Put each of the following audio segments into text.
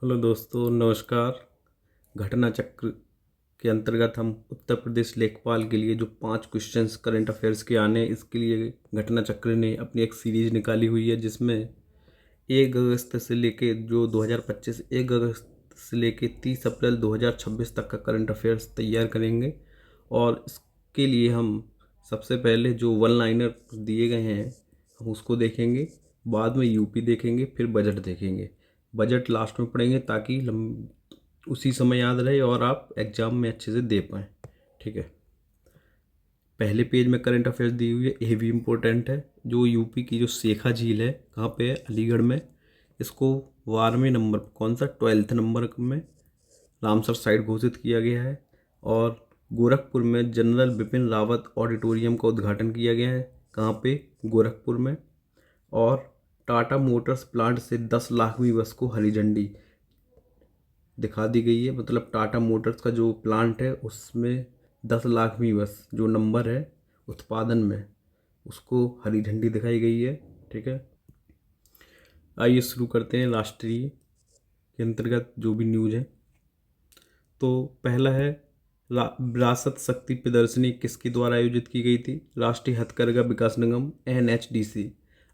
Hello दोस्तों, नमस्कार। घटना चक्र के अंतर्गत हम उत्तर प्रदेश लेखपाल के लिए जो 5 क्वेश्चंस करंट अफेयर्स के आने, इसके लिए घटना चक्र ने अपनी एक सीरीज निकाली हुई है, जिसमें 1 अगस्त से लेके जो 2025 1 अगस्त से लेके 30 अप्रैल 2026 तक का करंट अफेयर्स तैयार करेंगे। और इसके लिए हम सबसे पहले जो वन लाइनर दिए गए हैं हम उसको देखेंगे, बाद में यूपी देखेंगे, फिर बजट देखेंगे। बजट लास्ट में पढ़ेंगे ताकि उसी समय याद रहे और आप एग्ज़ाम में अच्छे से दे पाएँ। ठीक है। पहले पेज में करंट अफेयर्स दी हुई है, ये भी इम्पोर्टेंट है। जो यूपी की जो शेखा झील है, कहाँ पे है? अलीगढ़ में। इसको 12वें नंबर, कौन सा, 12th नंबर में रामसर साइट घोषित किया गया है। और गोरखपुर में जनरल बिपिन रावत ऑडिटोरियम का उद्घाटन किया गया है। कहाँ पे? गोरखपुर में। और टाटा मोटर्स प्लांट से 10 लाखवीं बस को हरी झंडी दिखा दी गई है। मतलब टाटा मोटर्स का जो प्लांट है उसमें 10 लाखवीं बस जो नंबर है उत्पादन में, उसको हरी झंडी दिखाई गई है। ठीक है। आइए शुरू करते हैं राष्ट्रीय के अंतर्गत जो भी न्यूज़ है। तो पहला है, विरासत शक्ति प्रदर्शनी किसके द्वारा आयोजित की गई थी? राष्ट्रीय हथकरघा विकास निगम NHDC।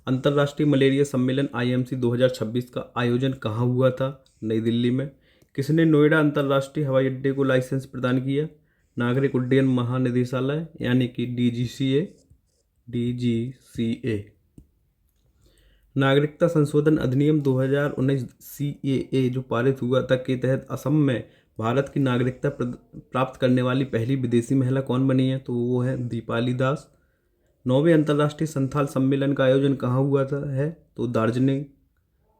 अंतर्राष्ट्रीय मलेरिया सम्मेलन IMC 2026 का आयोजन कहाँ हुआ था? नई दिल्ली में। किसने नोएडा अंतर्राष्ट्रीय हवाई अड्डे को लाइसेंस प्रदान किया? नागरिक उड्डयन महानिदेशालय यानी कि DGCA। नागरिकता संशोधन अधिनियम 2019 CAA जो पारित हुआ था, के तहत असम में भारत की नागरिकता प्राप्त करने वाली पहली विदेशी महिला कौन बनी है? तो वो है दीपाली दास। 9वें अंतर्राष्ट्रीय संथाल सम्मेलन का आयोजन कहाँ हुआ था है? तो दार्जिलिंग,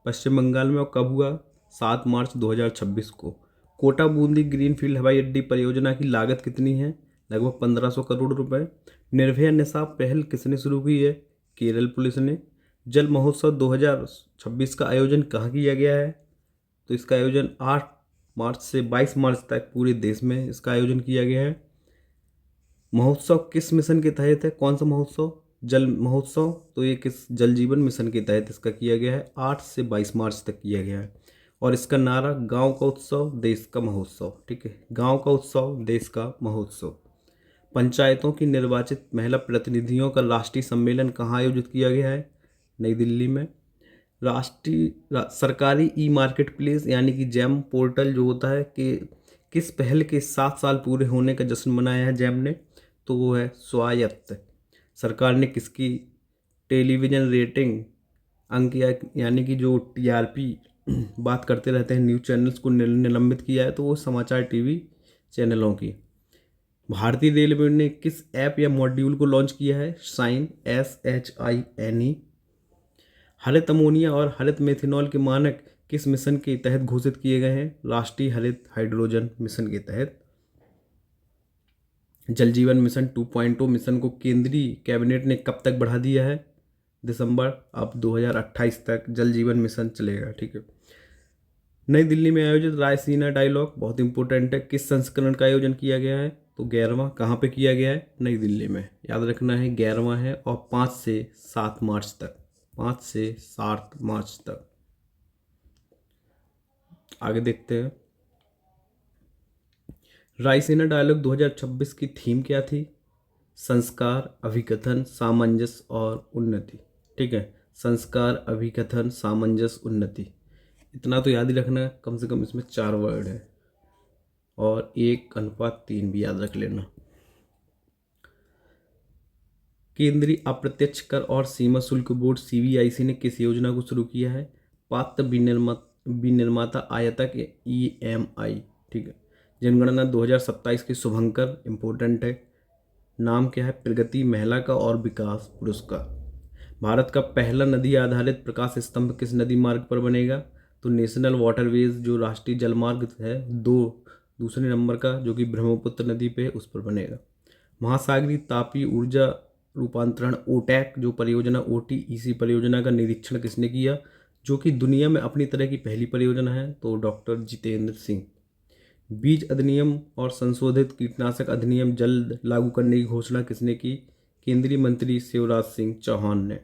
पश्चिम बंगाल में। और कब हुआ? 7 मार्च 2026 को। कोटा बूंदी ग्रीनफील्ड हवाई अड्डे परियोजना की लागत कितनी है? लगभग 1500 करोड़ रुपए। निर्भया निसाब पहल किसने शुरू की है? केरल पुलिस ने। जल महोत्सव 2026 का आयोजन कहाँ किया गया है? तो इसका आयोजन 8 मार्च से 22 मार्च तक पूरे देश में इसका आयोजन किया गया है। महोत्सव किस मिशन के तहत है? कौन सा महोत्सव? जल महोत्सव। तो ये किस जल जीवन मिशन के तहत इसका किया गया है। 8 से 22 मार्च तक किया गया है। और इसका नारा, गांव का उत्सव देश का महोत्सव। ठीक है, गांव का उत्सव देश का महोत्सव। पंचायतों की निर्वाचित महिला प्रतिनिधियों का राष्ट्रीय सम्मेलन कहाँ आयोजित किया गया है? नई दिल्ली में। सरकारी ई मार्केट प्लेस यानी कि जैम पोर्टल जो होता है, कि किस पहल के 7 साल पूरे होने का जश्न मनाया है जैम ने? तो वो है स्वायत्त। सरकार ने किसकी टेलीविजन रेटिंग अंक यानी कि जो TRP बात करते रहते हैं न्यूज़ चैनल्स को, निलंबित किया है? तो वो समाचार TV चैनलों की। भारतीय रेलवे ने किस ऐप या मॉड्यूल को लॉन्च किया है? Shine, SHINE। हरित अमोनिया और हरित मेथनॉल के मानक किस मिशन के तहत घोषित किए गए हैं? राष्ट्रीय हरित हाइड्रोजन मिशन के तहत। जल जीवन मिशन 2.0 मिशन को केंद्रीय कैबिनेट ने कब तक बढ़ा दिया है? दिसंबर। अब 2028 तक जल जीवन मिशन चलेगा। ठीक है। नई दिल्ली में आयोजित रायसीना डायलॉग बहुत इंपॉर्टेंट है। किस संस्करण का आयोजन किया गया है? तो 11वां। कहाँ पे किया गया है? नई दिल्ली में। याद रखना है 11वां है। और 5 से 7 मार्च तक, 5 से 7 मार्च तक। आगे देखते हैं। रायसीना डायलॉग 2026 की थीम क्या थी? संस्कार, अभिकथन, सामंजस्य और उन्नति। ठीक है, संस्कार, अभिकथन, सामंजस्य, उन्नति। इतना तो याद ही रखना है, कम से कम इसमें 4 वर्ड है। और 1:3 भी याद रख लेना। केंद्रीय अप्रत्यक्ष कर और सीमा शुल्क बोर्ड CBIC ने किस योजना को शुरू किया है? पात्र विनिर्माता आयातक EMI। ठीक है। जनगणना 2027 के शुभंकर इंपॉर्टेंट है। नाम क्या है? प्रगति महिला का और विकास पुरस्कार। भारत का पहला नदी आधारित प्रकाश स्तंभ किस नदी मार्ग पर बनेगा? तो नेशनल वाटरवेज जो राष्ट्रीय जलमार्ग है, दूसरे नंबर का, जो कि ब्रह्मपुत्र नदी पे है, उस पर बनेगा। महासागरीय तापीय ऊर्जा रूपांतरण OTAC जो परियोजना, OTEC परियोजना का निरीक्षण किसने किया, जो कि दुनिया में अपनी तरह की पहली परियोजना है? तो डॉक्टर जितेंद्र सिंह। बीज अधिनियम और संशोधित कीटनाशक अधिनियम जल्द लागू करने की घोषणा किसने की? केंद्रीय मंत्री शिवराज सिंह चौहान ने।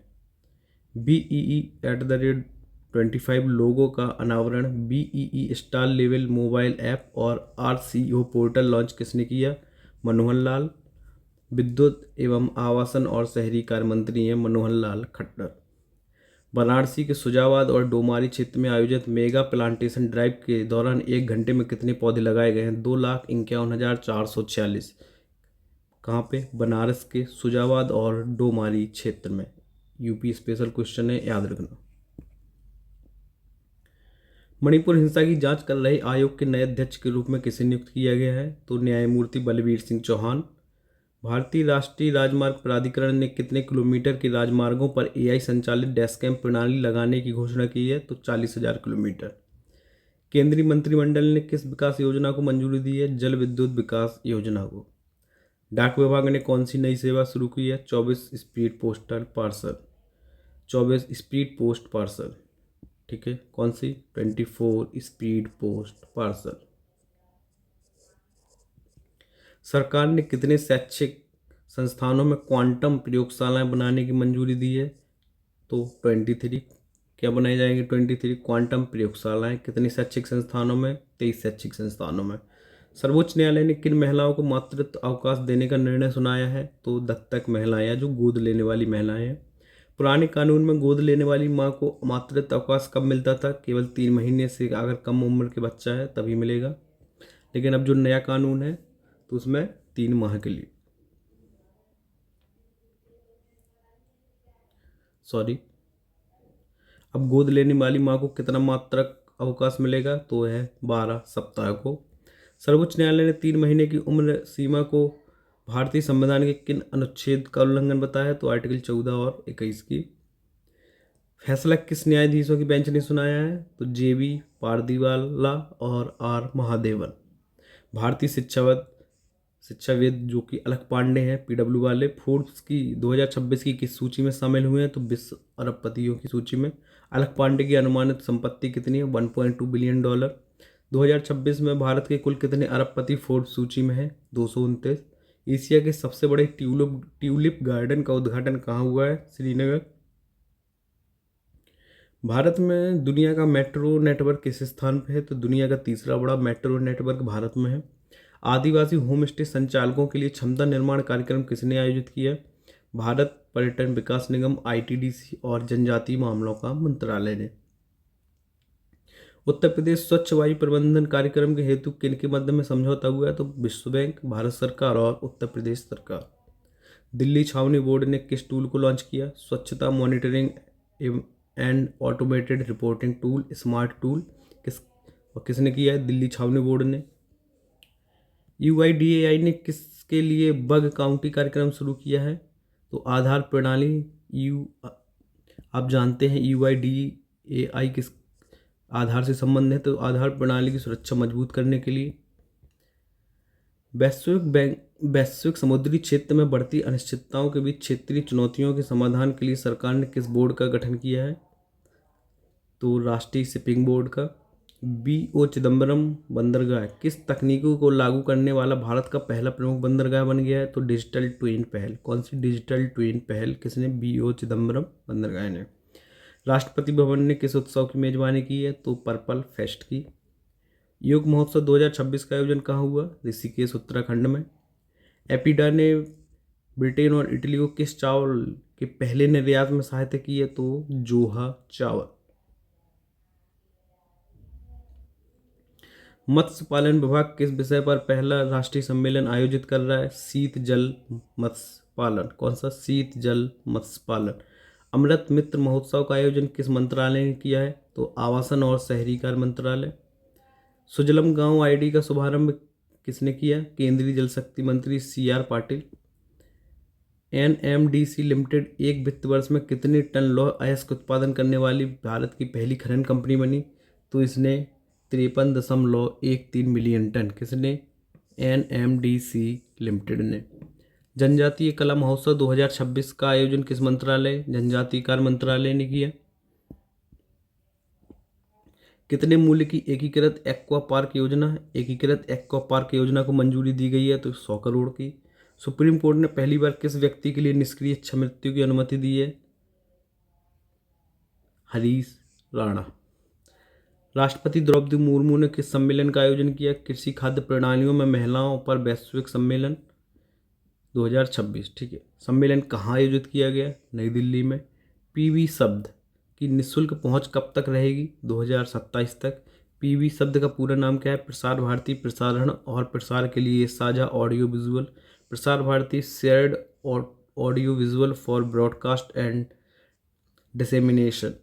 BEE 25 लोगों का अनावरण। BEE star level mobile app और RCO पोर्टल लॉन्च किसने किया? मनोहर लाल। विद्युत एवं आवासन और शहरी कार्य मंत्री हैं मनोहर लाल खट्टर। वाराणसी के सुजावाद और डोमारी क्षेत्र में आयोजित मेगा प्लांटेशन ड्राइव के दौरान 1 घंटे में कितने पौधे लगाए गए हैं? 2,51,446। कहाँ पे? बनारस के सुजावाद और डोमारी क्षेत्र में। यूपी स्पेशल क्वेश्चन है, याद रखना। मणिपुर हिंसा की जांच कर रहे आयोग के नए अध्यक्ष के रूप में किसे नियुक्त किया गया है? तो न्यायमूर्ति बलबीर सिंह चौहान। भारतीय राष्ट्रीय राजमार्ग प्राधिकरण ने कितने किलोमीटर के राजमार्गों पर AI संचालित डैश कैम प्रणाली लगाने की घोषणा की है? तो 40,000 किलोमीटर। केंद्रीय मंत्रिमंडल ने किस विकास योजना को मंजूरी दी है? जल विद्युत विकास योजना को। डाक विभाग ने कौन सी नई सेवा शुरू की है? 24 speed postal parcel. 24 speed post parcel, ठीक है। कौन सी? 24 स्पीड पोस्ट पार्सल। सरकार ने कितने शैक्षिक संस्थानों में क्वांटम प्रयोगशालाएं बनाने की मंजूरी दी है? तो 23। क्या बनाई जाएंगी? 23 क्वांटम प्रयोगशालाएं। कितने शैक्षिक संस्थानों में? 23 शैक्षिक संस्थानों में। सर्वोच्च न्यायालय ने किन महिलाओं को मातृत्व अवकाश देने का निर्णय सुनाया है? तो दत्तक महिलाएं या जो गोद लेने वाली महिलाएं हैं। पुराने कानून में गोद लेने वाली माँ को मातृत्व अवकाश कब मिलता था? केवल 3 महीने से अगर कम उम्र के बच्चा है तभी मिलेगा। लेकिन अब जो नया कानून है तो उसमें 3 माह के लिए, अब गोद लेने वाली माँ को कितना मातृत्व अवकाश मिलेगा? तो है 12 सप्ताह को। सर्वोच्च न्यायालय ने 3 महीने की उम्र सीमा को भारतीय संविधान के किन अनुच्छेद का उल्लंघन बताया है? तो आर्टिकल 14 और 21 की। फैसला किस न्यायाधीशों की बेंच ने सुनाया है? तो JB पारदीवाला और R महादेवन। भारतीय शिक्षाविद जो कि अलख पांडे हैं PW वाले, फोर्ब्स की 2026 की किस सूची में शामिल हुए हैं? तो 20 अरबपतियों की सूची में। अलख पांडे की अनुमानित संपत्ति कितनी है? $1.2 बिलियन। 2026 में भारत के कुल कितने अरबपति फोर्ब्स सूची में है? 229। एशिया के सबसे बड़े ट्यूलिप गार्डन का उद्घाटन कहाँ हुआ है? श्रीनगर। भारत में दुनिया का मेट्रो नेटवर्क किस स्थान पे है? तो दुनिया का तीसरा बड़ा मेट्रो नेटवर्क भारत में है। आदिवासी होम स्टे संचालकों के लिए क्षमता निर्माण कार्यक्रम किसने आयोजित किया? भारत पर्यटन विकास निगम ITDC और जनजातीय मामलों का मंत्रालय ने। उत्तर प्रदेश स्वच्छ वायु प्रबंधन कार्यक्रम के हेतु किन के मध्य में समझौता हुआ है? तो विश्व बैंक, भारत सरकार और उत्तर प्रदेश सरकार। दिल्ली छावनी बोर्ड ने किस टूल को लॉन्च किया? स्वच्छता monitoring and automated reporting tool, smart tool. किसने किया है? दिल्ली छावनी बोर्ड ने। UIDAI ने किसके लिए बग काउंटी कार्यक्रम शुरू किया है? तो आधार प्रणाली आप जानते हैं UIDAI किस आधार से संबंध है, तो आधार प्रणाली की सुरक्षा मजबूत करने के लिए। वैश्विक समुद्री क्षेत्र में बढ़ती अनिश्चितताओं के बीच क्षेत्रीय चुनौतियों के समाधान के लिए सरकार ने किस बोर्ड का गठन किया है? तो राष्ट्रीय शिपिंग बोर्ड का। BO चिदम्बरम बंदरगाह किस तकनीकों को लागू करने वाला भारत का पहला प्रमुख बंदरगाह बन गया है? तो डिजिटल ट्विन पहल। कौन सी डिजिटल ट्विन पहल? किसने? BO चिदम्बरम बंदरगाह ने। राष्ट्रपति भवन ने किस उत्सव की मेजबानी की है? तो पर्पल फेस्ट की। योग महोत्सव 2026 का आयोजन कहाँ हुआ? ऋषिकेश उत्तराखंड में। एपिडा ने ब्रिटेन और इटली को किस चावल के पहले निर्यात में सहायता की है? तो जोहा चावल। मत्स्य पालन विभाग किस विषय पर पहला राष्ट्रीय सम्मेलन आयोजित कर रहा है? शीत जल मत्स्य पालन। कौन सा? शीत जल मत्स्य पालन। अमृत मित्र महोत्सव का आयोजन किस मंत्रालय ने किया है? तो आवासन और शहरी कार्य मंत्रालय। सुजलम गांव ID का शुभारंभ किसने किया? केंद्रीय जल शक्ति मंत्री CR पाटिल। NMDC लिमिटेड एक वित्त वर्ष में कितने टन लौह अयस्क उत्पादन करने वाली भारत की पहली खनन कंपनी बनी? तो इसने 53.13 मिलियन टन। किसने? NMDC लिमिटेड ने। जनजातीय कला महोत्सव 2026 का आयोजन किस मंत्रालय? जनजातीय कार्य मंत्रालय ने किया। कितने मूल्य की एकीकृत एक्वा पार्क योजना? एकीकृत एक्वा पार्क योजना को मंजूरी दी गई है? तो 100 करोड़ की। सुप्रीम कोर्ट ने पहली बार किस व्यक्ति के लिए निष्क्रिय इच्छा मृत्यु की अनुमति दी है? हरीश राणा। राष्ट्रपति द्रौपदी मुर्मू ने किस सम्मेलन का आयोजन किया? कृषि खाद्य प्रणालियों में महिलाओं पर वैश्विक सम्मेलन 2026। ठीक है, सम्मेलन कहाँ आयोजित किया गया? नई दिल्ली में। पीवी शब्द की निःशुल्क पहुंच कब तक रहेगी? 2027 तक। पीवी शब्द का पूरा नाम क्या है? प्रसार भारती प्रसारण और प्रसार के लिए साझा audio visual. Prasar Bharati shared audio visual for broadcast and dissemination.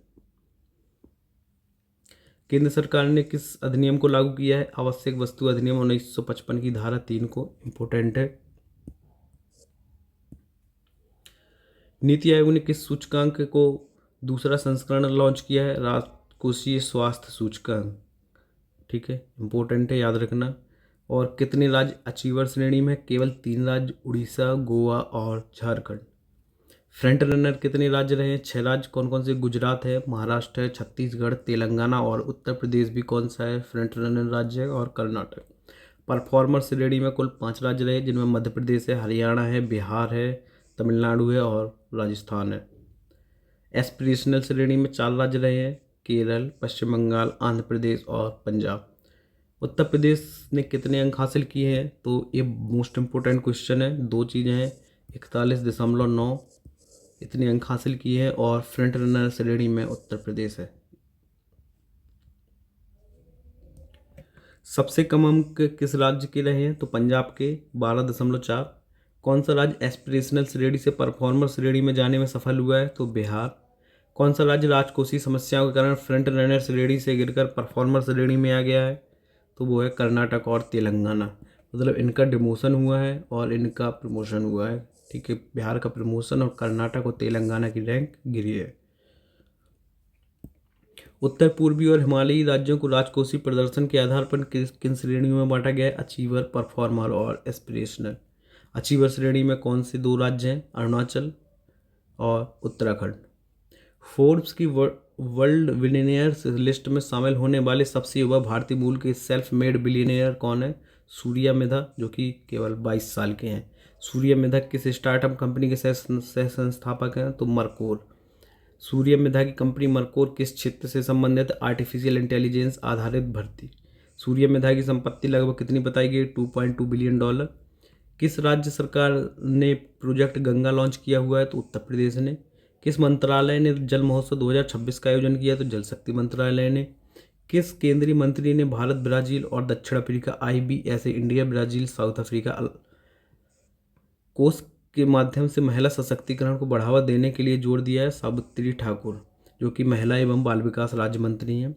केंद्र सरकार ने किस अधिनियम को लागू किया है? आवश्यक वस्तु अधिनियम 1955 की धारा 3 को। इंपॉर्टेंट है। नीति आयोग ने किस सूचकांक को दूसरा संस्करण लॉन्च किया है? राजकोषीय स्वास्थ्य सूचकांक। ठीक है, इंपॉर्टेंट है, याद रखना। और कितने राज्य अचीवर श्रेणी में? केवल 3 राज्य, उड़ीसा, गोवा और झारखंड। फ्रंट रनर कितने राज्य रहे? 6 राज्य। कौन कौन से? गुजरात है, महाराष्ट्र है, छत्तीसगढ़, तेलंगाना और उत्तर प्रदेश भी कौन सा है? फ्रंट रनर राज्य है, और कर्नाटक। परफॉर्मर श्रेणी में कुल 5 राज्य रहे, जिनमें मध्य प्रदेश है, हरियाणा है, बिहार है, तमिलनाडु है और राजस्थान है। एस्पिरेशनल श्रेणी में 4 राज्य रहे हैं, केरल, पश्चिम बंगाल, आंध्र प्रदेश और पंजाब। उत्तर प्रदेश ने कितने अंक हासिल किए हैं? तो ये मोस्ट इम्पोर्टेंट क्वेश्चन है। 2 चीज़ें हैं, 41.9 इतने अंक हासिल किए हैं, और फ्रंट रनर श्रेणी में उत्तर प्रदेश है। सबसे कम अंक किस राज्य के रहे हैं? तो पंजाब के 12.4। कौन सा राज्य एस्पिरेशनल श्रेणी से परफॉर्मर श्रेणी में जाने में सफल हुआ है? तो बिहार। कौन सा राज्य राजकोषीय समस्याओं के कारण फ्रंट रनर श्रेणी से गिरकर परफॉर्मर श्रेणी में आ गया है? तो वो है कर्नाटक और तेलंगाना। मतलब इनका डिमोशन हुआ है और इनका प्रमोशन हुआ है। ठीक है, बिहार का प्रमोशन और कर्नाटक और तेलंगाना की रैंक गिरी है। उत्तर पूर्वी और हिमालयी राज्यों को राजकोषीय प्रदर्शन के आधार पर किन श्रेणियों में बांटा गया है? अचीवर, परफॉर्मर और एस्पिरेशनल। अचीवर श्रेणी में कौन से 2 राज्य हैं? अरुणाचल और उत्तराखंड। फोर्ब्स की वर्ल्ड बिलियनियर्स लिस्ट में शामिल होने वाले सबसे युवा भारतीय मूल के सेल्फ मेड बिलियनियर कौन है? सूर्या मेधा, जो कि केवल 22 साल के हैं। सूर्या मेधा किस स्टार्टअप कंपनी के सह संस्थापक हैं? तो मरकोर। सूर्या मेधा की कंपनी मरकोर किस क्षेत्र से संबंधित है? आर्टिफिशियल इंटेलिजेंस आधारित भर्ती। सूर्या मेधा की संपत्ति लगभग कितनी बताई गई? $2.2 बिलियन। किस राज्य सरकार ने प्रोजेक्ट गंगा लॉन्च किया हुआ है? तो उत्तर प्रदेश ने। किस मंत्रालय ने जल महोत्सव 2026 का आयोजन किया? तो जल शक्ति मंत्रालय ने। किस केंद्रीय मंत्री ने भारत, ब्राजील और दक्षिण Africa IBS India, Brazil, south Africa कोष के माध्यम से महिला सशक्तिकरण को बढ़ावा देने के लिए जोर दिया है? सावित्री ठाकुर, जो कि महिला एवं बाल विकास राज्य मंत्री हैं।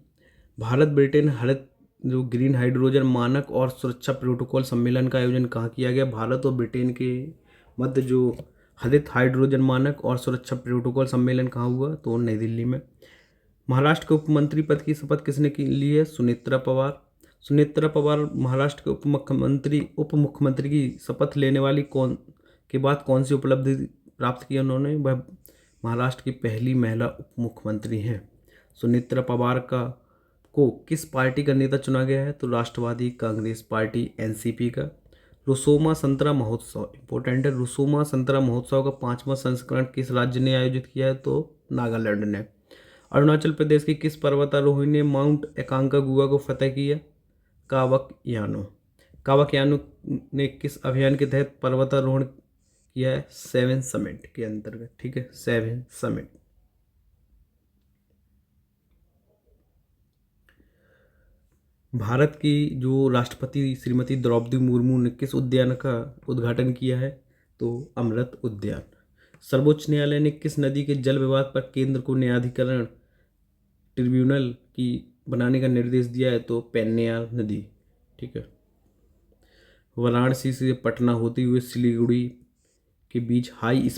भारत ब्रिटेन हरित जो ग्रीन हाइड्रोजन मानक और सुरक्षा प्रोटोकॉल सम्मेलन का आयोजन कहाँ किया गया? भारत और ब्रिटेन के मध्य जो हरित हाइड्रोजन मानक और सुरक्षा प्रोटोकॉल सम्मेलन कहाँ हुआ? तो नई दिल्ली में। महाराष्ट्र के उप मंत्री पद की शपथ किसने ली है? सुनेत्रा पवार। सुनेत्रा पवार महाराष्ट्र के उप मुख्यमंत्री की शपथ लेने वाली के बाद कौन सी उपलब्धि प्राप्त की उन्होंने? वह महाराष्ट्र की पहली महिला उप मुख्यमंत्री हैं। सुनेत्रा पवार को किस पार्टी का नेता चुना गया है? तो राष्ट्रवादी कांग्रेस पार्टी NCP का। रुसोमा संतरा महोत्सव, इंपॉर्टेंट है। रुसोमा संतरा महोत्सव का 5वां संस्करण किस राज्य ने आयोजित किया है? तो नागालैंड ने। अरुणाचल प्रदेश की किस पर्वतारोही ने माउंट एकांकागुआ को फतेह किया? कावक यानो। कावक यानो ने किस अभियान के तहत पर्वतारोहण किया है? 7 समिट के अंतर्गत। ठीक है, 7 समिट। भारत की जो राष्ट्रपति श्रीमती द्रौपदी मुर्मू ने किस उद्यान का उद्घाटन किया है? तो अमृत उद्यान। सर्वोच्च न्यायालय ने किस नदी के जल विवाद पर केंद्र को न्यायाधिकरण ट्रिब्यूनल की बनाने का निर्देश दिया है? तो पेन्नार नदी। ठीक है। वाराणसी से पटना होते हुए सिलीगुड़ी के बीच हाई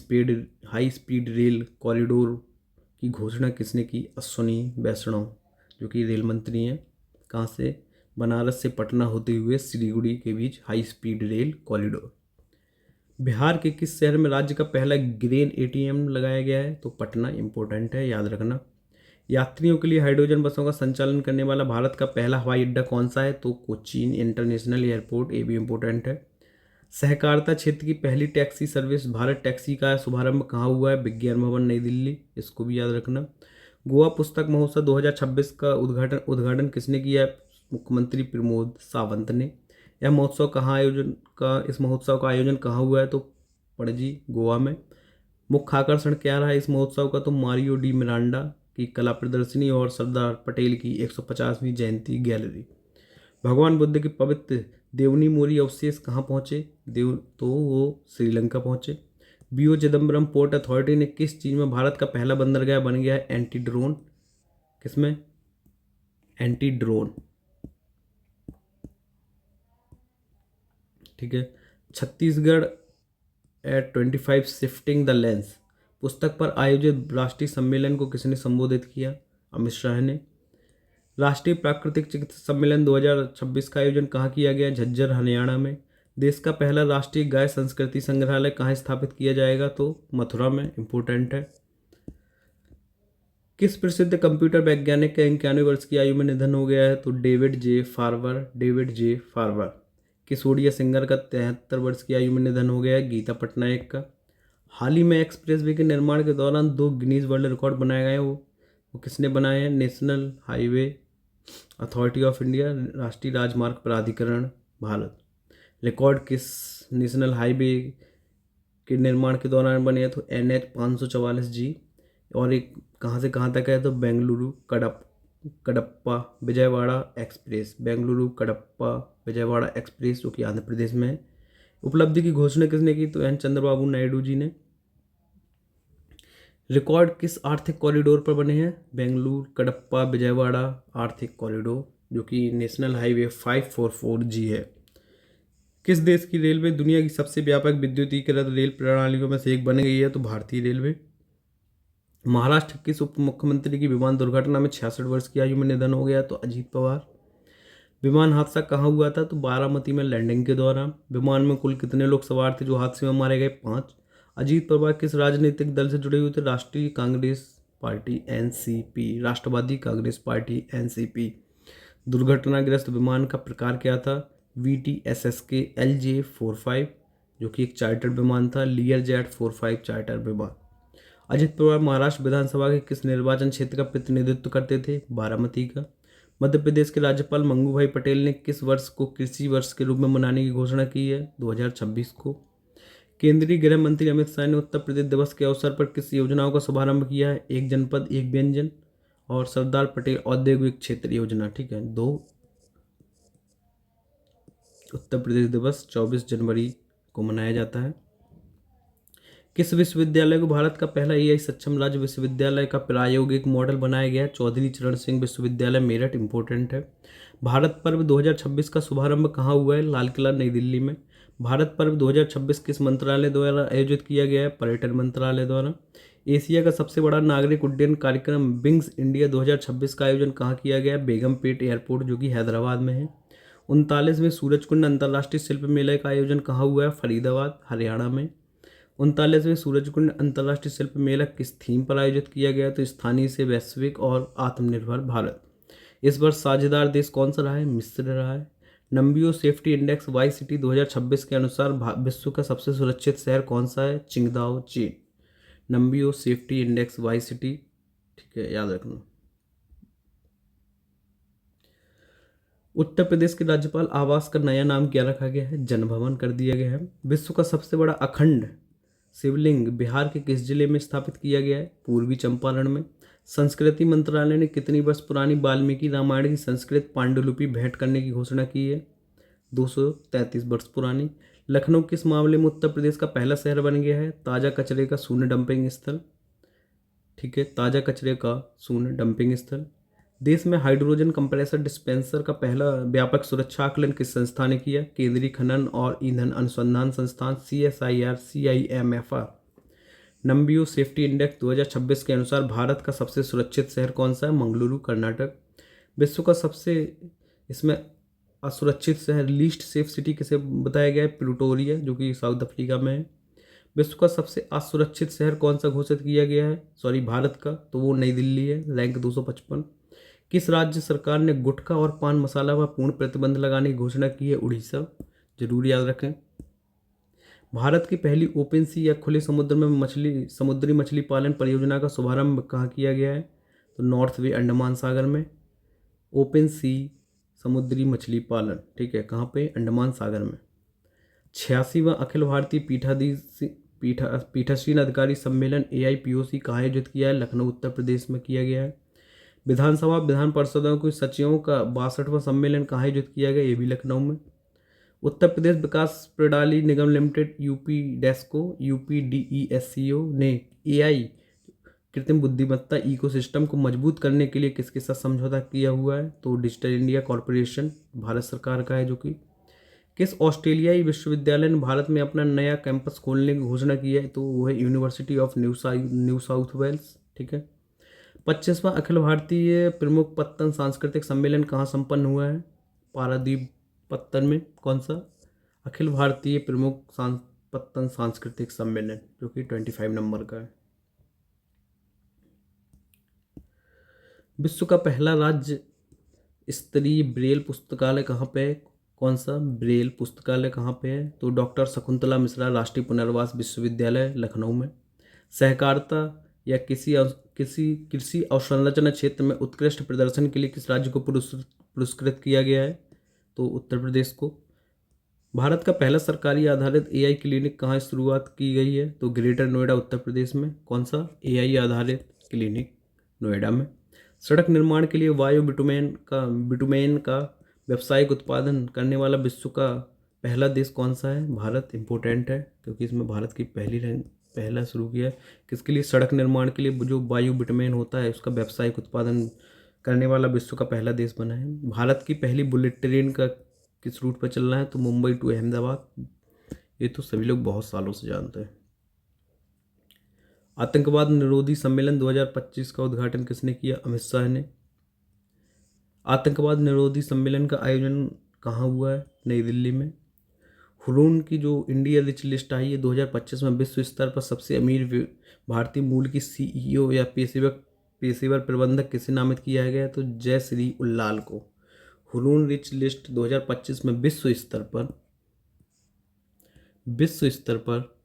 स्पीड रेल कॉरिडोर की घोषणा किसने की? अश्विनी वैष्णव, जो कि रेल मंत्री हैं। कहाँ से? बनारस से पटना होते हुए सिलीगुड़ी के बीच high speed rail corridor. Bihar के किस शहर में राज्य का पहला ग्रेन ATM लगाया गया है? तो पटना, इंपॉर्टेंट है, याद रखना। यात्रियों के लिए हाइड्रोजन बसों का संचालन करने वाला भारत का पहला हवाई अड्डा कौन सा है? तो कोचीन इंटरनेशनल एयरपोर्ट, ये भी इंपॉर्टेंट है। सहकारिता क्षेत्र की पहली टैक्सी सर्विस भारत टैक्सी का शुभारंभ कहाँ हुआ है? विज्ञान भवन, नई दिल्ली, इसको भी याद रखना। गोवा पुस्तक महोत्सव 2026 का उद्घाटन किसने किया है? मुख्यमंत्री प्रमोद सावंत ने। इस महोत्सव का आयोजन कहाँ हुआ है? तो पणजी गोवा में। मुख्य आकर्षण क्या रहा है इस महोत्सव का? तो मारियो डी मिरांडा की कला प्रदर्शनी और सरदार पटेल की 150वीं जयंती गैलरी। भगवान बुद्ध के पवित्र देवनी मोरी अवशेष कहाँ पहुँचे? तो वो श्रीलंका पहुँचे। बीओ चिदम्बरम पोर्ट अथॉरिटी ने किस चीज़ में भारत का पहला बंदरगाह बन गया है? Anti drone. किसमें? Anti drone. ठीक है। Chhattisgarh at 25 shifting the lens पुस्तक पर आयोजित राष्ट्रीय सम्मेलन को किसने संबोधित किया? अमित शाह ने। राष्ट्रीय प्राकृतिक चिकित्सा सम्मेलन 2026 का आयोजन कहाँ किया गया? झज्जर हरियाणा में। देश का पहला राष्ट्रीय गाय संस्कृति संग्रहालय कहाँ स्थापित किया जाएगा? तो मथुरा में। इंपोर्टेंट है। किस प्रसिद्ध कंप्यूटर वैज्ञानिक का 91 वर्ष की आयु में निधन हो गया है? तो डेविड जे फार्वर। किस ओडिया सिंगर का 73 वर्ष की आयु में निधन हो गया है? गीता पटनायक का। हाल ही में एक्सप्रेसवे के निर्माण के दौरान 2 गिनीज वर्ल्ड रिकॉर्ड बनाए गए हैं, वो किसने बनाए हैं? National highway authority of India, राष्ट्रीय राजमार्ग प्राधिकरण भारत। रिकॉर्ड किस नेशनल हाईवे के निर्माण के दौरान बने हैं? तो NH 544G। और एक कहाँ से कहाँ तक है? तो बेंगलुरु कडप्पा विजयवाड़ा एक्सप्रेस। बेंगलुरु कडप्पा विजयवाड़ा एक्सप्रेस जो कि आंध्र प्रदेश में है। उपलब्धि की घोषणा किसने की? तो N चंद्रबाबू नायडू जी ने। रिकॉर्ड किस आर्थिक कॉरिडोर पर बने हैं? बेंगलुरु कडप्पा विजयवाड़ा आर्थिक कॉरिडोर जो कि नेशनल हाईवे 544G है। किस देश की रेलवे दुनिया की सबसे व्यापक विद्युतीकृत रेल प्रणालियों में से एक बन गई है? तो भारतीय रेलवे। महाराष्ट्र किस उप मुख्यमंत्री की विमान दुर्घटना में 66 वर्ष की आयु में निधन हो गया? तो अजीत पवार। विमान हादसा कहाँ हुआ था? तो बारामती में लैंडिंग के दौरान। विमान में कुल कितने लोग सवार थे जो हादसे में मारे गए? 5। अजीत पवार किस राजनीतिक दल से जुड़े हुए थे? राष्ट्रीय कांग्रेस पार्टी NCP, राष्ट्रवादी कांग्रेस पार्टी NCP। दुर्घटनाग्रस्त विमान का प्रकार क्या था? VTSSK LJ45 जो कि एक चार्टर विमान था। लियरजेट 45 चार्टर विमान। अजित पवार महाराष्ट्र विधानसभा के किस निर्वाचन क्षेत्र का प्रतिनिधित्व करते थे? बारामती का। मध्य प्रदेश के राज्यपाल मंगू भाई पटेल ने किस वर्ष को कृषि वर्ष के रूप में मनाने की घोषणा की है? 2026 को। केंद्रीय गृह मंत्री अमित शाह ने उत्तर प्रदेश दिवस के अवसर पर किस योजनाओं का शुभारंभ किया है? एक जनपद एक व्यंजन और सरदार पटेल औद्योगिक क्षेत्र योजना। ठीक है। 2 उत्तर प्रदेश दिवस 24 जनवरी को मनाया जाता है। किस विश्वविद्यालय को भारत का पहला AI सक्षम राज्य विश्वविद्यालय का प्रायोगिक मॉडल बनाया गया है? चौधरी चरण सिंह विश्वविद्यालय मेरठ। इंपोर्टेंट है। भारत पर्व 2026 का शुभारंभ कहाँ हुआ है? लाल किला नई दिल्ली में। भारत पर्व 2026 किस मंत्रालय द्वारा आयोजित किया गया है? पर्यटन मंत्रालय द्वारा। एशिया का सबसे बड़ा नागरिक उड्डयन कार्यक्रम विंग्स इंडिया 2026 का आयोजन कहाँ किया गया है? बेगमपेट एयरपोर्ट जो कि हैदराबाद में है। 39वें सूरजकुंड अंतर्राष्ट्रीय शिल्प मेले का आयोजन कहाँ हुआ है? फरीदाबाद हरियाणा में। 39वें सूरजकुंड अंतर्राष्ट्रीय शिल्प मेला किस थीम पर आयोजित किया गया? तो स्थानीय से वैश्विक और आत्मनिर्भर भारत। इस वर्ष साझेदार देश कौन सा रहा है? मिस्र रहा है। नंबियो सेफ्टी इंडेक्स YCT 2026 के अनुसार विश्व का सबसे सुरक्षित शहर कौन सा है? चिंगदाओ चीन। नंबियो सेफ्टी इंडेक्स YCT। ठीक है, याद रखना। उत्तर प्रदेश के राज्यपाल आवास का नया नाम क्या रखा गया है? जनभवन कर दिया गया है। विश्व का सबसे बड़ा अखंड शिवलिंग बिहार के किस जिले में स्थापित किया गया है? पूर्वी चंपारण में। संस्कृति मंत्रालय ने कितनी वर्ष पुरानी वाल्मीकि रामायण की संस्कृत पांडुलिपि भेंट करने की घोषणा की है? 233 वर्ष पुरानी। लखनऊ किस मामले में उत्तर प्रदेश का पहला शहर बन गया है? ताज़ा कचरे का शून्य डंपिंग स्थल। ठीक है, ताज़ा कचरे का शून्य डंपिंग स्थल। देश में हाइड्रोजन कंप्रेसर डिस्पेंसर का पहला व्यापक सुरक्षा आकलन किस संस्था ने किया? केंद्रीय खनन और ईंधन अनुसंधान संस्थान CSIR CIMFR। नंबियो सेफ्टी इंडेक्स 2026 के अनुसार भारत का सबसे सुरक्षित शहर कौन सा है? मंगलुरु कर्नाटक। विश्व का सबसे इसमें असुरक्षित शहर लीस्ट सेफ सिटी किसे बताया गया है? प्रिटोरिया जो कि साउथ अफ्रीका में है। विश्व का सबसे असुरक्षित शहर कौन सा घोषित किया गया है भारत का? तो वो नई दिल्ली है, रैंक 255। किस राज्य सरकार ने गुटखा और पान मसाला पर पूर्ण प्रतिबंध लगाने की घोषणा की है? उड़ीसा। जरूर याद रखें। भारत की पहली ओपन सी या खुले समुद्र में समुद्री मछली पालन परियोजना का शुभारंभ कहाँ किया गया है? तो नॉर्थ वे अंडमान सागर में। ओपन सी समुद्री मछली पालन, ठीक है, कहाँ पे? अंडमान सागर में। 86वां अखिल भारतीय पीठासीन अधिकारी सम्मेलन AIPOC कहाँ आयोजित किया है? लखनऊ उत्तर प्रदेश में किया गया है। विधानसभा विधान पार्षदों के सचिवों का 62वां सम्मेलन कहाँ आयोजित किया गया? ये भी लखनऊ में। उत्तर प्रदेश विकास प्रणाली निगम लिमिटेड यूपी डेस्को UPDESCO ने AI कृत्रिम बुद्धिमत्ता इकोसिस्टम को मजबूत करने के लिए किसके साथ समझौता किया हुआ है? तो डिजिटल इंडिया कॉरपोरेशन भारत सरकार का है जो कि। किस ऑस्ट्रेलियाई विश्वविद्यालय ने भारत में अपना नया कैंपस खोलने की घोषणा की है? तो वो है university of New South Wales, ठीक है। 25वां अखिल भारतीय प्रमुख पत्तन सांस्कृतिक सम्मेलन कहाँ संपन्न हुआ है? पारादीप पत्तन में। कौन सा? अखिल भारतीय प्रमुख पत्तन सांस्कृतिक सम्मेलन, जो कि 25 नंबर का है। विश्व का पहला राज्य स्तरीय ब्रेल पुस्तकालय कहाँ पे है? कौन सा ब्रेल पुस्तकालय कहाँ पे है? तो डॉक्टर शकुंतला मिश्रा राष्ट्रीय पुनर्वास विश्वविद्यालय लखनऊ में। सहकारिता या किसी कृषि अवसंरचना क्षेत्र में उत्कृष्ट प्रदर्शन के लिए किस राज्य को पुरस्कृत किया गया है? तो उत्तर प्रदेश को। भारत का पहला सरकारी आधारित AI क्लिनिक कहाँ शुरुआत की गई है? तो ग्रेटर नोएडा उत्तर प्रदेश में। कौन सा AI आधारित क्लिनिक? नोएडा में। सड़क निर्माण के लिए वायु बिटुमेन का व्यावसायिक उत्पादन करने वाला विश्व का पहला देश कौन सा है? भारत इम्पोर्टेंट है क्योंकि इसमें भारत की पहला शुरू किया है। किसके लिए? सड़क निर्माण के लिए जो वायु बिटुमेन होता है उसका व्यावसायिक उत्पादन करने वाला विश्व का पहला देश बना है। भारत की पहली बुलेट ट्रेन का किस रूट पर चलना है? तो मुंबई टू अहमदाबाद। ये तो सभी लोग बहुत सालों से जानते हैं। आतंकवाद निरोधी सम्मेलन 2025 का उद्घाटन किसने किया? अमित शाह ने। आतंकवाद निरोधी सम्मेलन का आयोजन कहाँ हुआ है? नई दिल्ली में। हुरून की जो इंडिया रिच लिस्ट आई है 2025 में, विश्व स्तर पर सबसे अमीर भारतीय मूल की CEO या पेशेवर प्रबंधक किसे नामित किया गया? तो जय श्री उल्लाल को। हुरून रिच लिस्ट 2025 में विश्व स्तर पर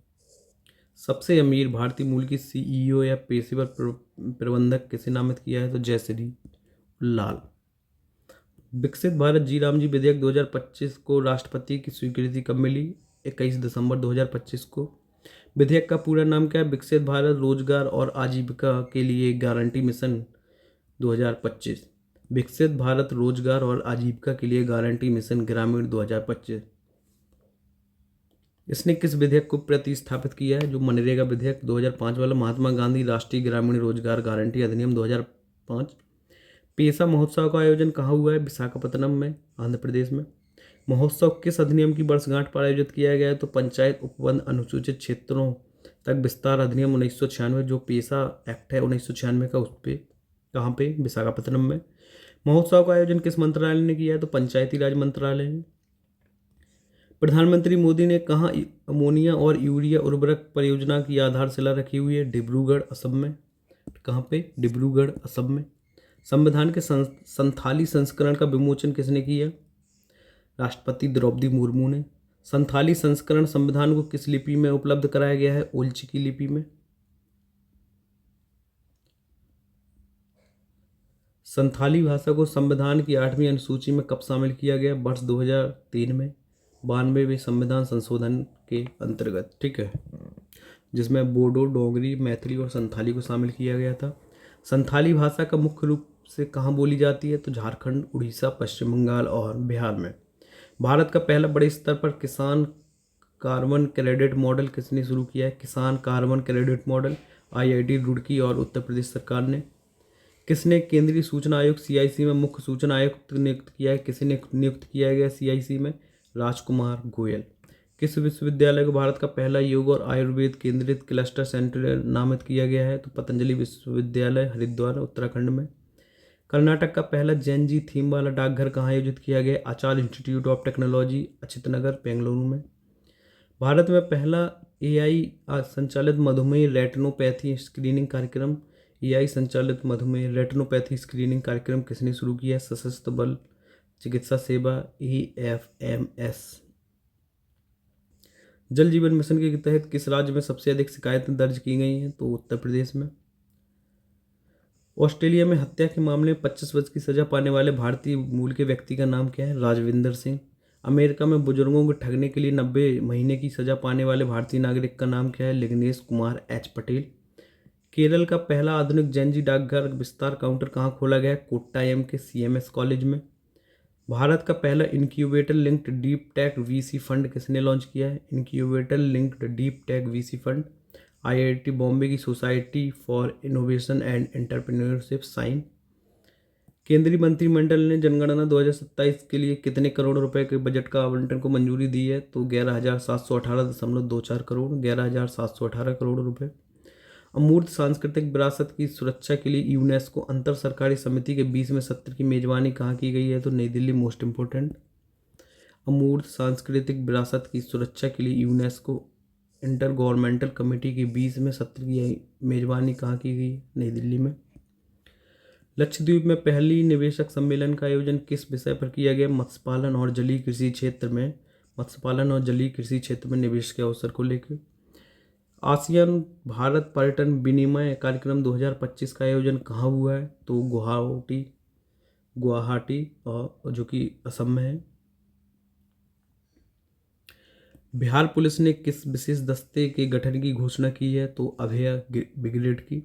सबसे अमीर भारतीय मूल की CEO या पेशेवर प्रबंधक किसे नामित किया है? तो जय श्री उल्लाल। विकसित भारत जी राम जी विधेयक 2025 को राष्ट्रपति की स्वीकृति कब मिली? 21 दिसंबर 2025 को। विधेयक का पूरा नाम क्या है? विकसित भारत रोजगार और आजीविका के लिए गारंटी मिशन 2025। विकसित भारत रोजगार और आजीविका के लिए गारंटी मिशन ग्रामीण 2025। इसने किस विधेयक को प्रतिस्थापित किया है? जो मनरेगा विधेयक 2005 वाला, महात्मा गांधी राष्ट्रीय ग्रामीण रोजगार गारंटी अधिनियम 2005। पेसा महोत्सव का आयोजन कहाँ हुआ है? विशाखापत्तनम में, आंध्र प्रदेश में। महोत्सव किस अधिनियम की वर्षगांठ पर आयोजित किया गया है? तो पंचायत उपवन अनुसूचित क्षेत्रों तक विस्तार अधिनियम 1996, जो पेसा एक्ट है 1996 का, उस पर कहाँ पे? विशाखापत्तनम में। महोत्सव का आयोजन किस मंत्रालय ने किया है? तो पंचायती राज मंत्रालय ने। प्रधानमंत्री मोदी ने कहाँ अमोनिया और यूरिया उर्वरक परियोजना की आधारशिला रखी हुई है? डिब्रूगढ़ असम में। कहाँ पे? डिब्रूगढ़ असम में। संविधान के संथाली संस्करण का विमोचन किसने किया? राष्ट्रपति द्रौपदी मुर्मू ने। संथाली संस्करण संविधान को किस लिपि में उपलब्ध कराया गया है? ओल्ची की लिपि में। संथाली भाषा को संविधान की 8वीं अनुसूची में कब शामिल किया गया? वर्ष 2003 में, 92वें संविधान संशोधन के अंतर्गत, ठीक है, जिसमें बोडो, डोगरी, मैथिली और संथाली को शामिल किया गया था। संथाली भाषा का मुख्य रूप से कहाँ बोली जाती है? तो झारखंड, उड़ीसा, पश्चिम बंगाल और बिहार में। भारत का पहला बड़े स्तर पर किसान कार्बन क्रेडिट मॉडल किसने शुरू किया है? किसान carbon credit model IIT Roorkee और उत्तर प्रदेश सरकार ने। किसने केंद्रीय सूचना आयोग CIC में मुख्य सूचना आयुक्त नियुक्त किया है? किसे नियुक्त किया गया CIC में? राजकुमार गोयल। किस विश्वविद्यालय को भारत का पहला योग और आयुर्वेद केंद्रित क्लस्टर सेंटर नामित किया गया है? तो पतंजलि विश्वविद्यालय हरिद्वार उत्तराखंड में। कर्नाटक का पहला जैन जी थीम वाला डाकघर कहाँ आयोजित किया गया? आचार्य इंस्टीट्यूट ऑफ टेक्नोलॉजी, अचित नगर, बेंगलुरु में। भारत में पहला AI संचालित मधुमेह रेटिनोपैथी स्क्रीनिंग कार्यक्रम किसने शुरू किया? सशस्त्र बल चिकित्सा सेवा AFMS। जल जीवन मिशन के तहत किस राज्य में सबसे अधिक शिकायतें दर्ज की गई हैं? तो उत्तर प्रदेश में। ऑस्ट्रेलिया में हत्या के मामले में 25 वर्ष की सजा पाने वाले भारतीय मूल के व्यक्ति का नाम क्या है? राजविंदर सिंह। अमेरिका में बुजुर्गों को ठगने के लिए 90 महीने की सजा पाने वाले भारतीय नागरिक का नाम क्या है? लिग्नेश कुमार एच पटेल। केरल का पहला आधुनिक जैनजी डाकघर विस्तार काउंटर कहाँ खोला गया है? कोट्टायम के सीएमएस कॉलेज में। भारत का पहला incubator linked deep tech VC fund किसने लॉन्च किया है? Incubator linked deep tech VC fund IIT Bombay की society for innovation and entrepreneurship SINE. केंद्रीय मंत्रिमंडल ने जनगणना 2027 के लिए कितने करोड़ रुपए के बजट का आवंटन को मंजूरी दी है? तो 11,718.24 करोड़, 11,718 करोड़ रुपए। अमूर्त सांस्कृतिक विरासत की सुरक्षा के लिए यूनेस्को अंतर सरकारी समिति के 20वें सत्र की मेजबानी कहाँ की गई है? तो नई दिल्ली। मोस्ट इंपोर्टेंट, अमूर्त सांस्कृतिक विरासत की सुरक्षा के लिए यूनेस्को इंटर गवर्नमेंटल कमेटी के 20वें सत्र की मेजबानी कहाँ की गई? नई दिल्ली में। लक्षद्वीप में पहली निवेशक सम्मेलन का आयोजन किस विषय पर किया गया? मत्स्य पालन और जलीय कृषि क्षेत्र में, निवेश के अवसर को लेकर। आसियान भारत पर्यटन विनिमय कार्यक्रम 2025 का आयोजन कहाँ हुआ है? तो गुवाहाटी जो कि असम में है। बिहार पुलिस ने किस विशेष दस्ते के गठन की घोषणा की है? तो अभय ब्रिगेड की।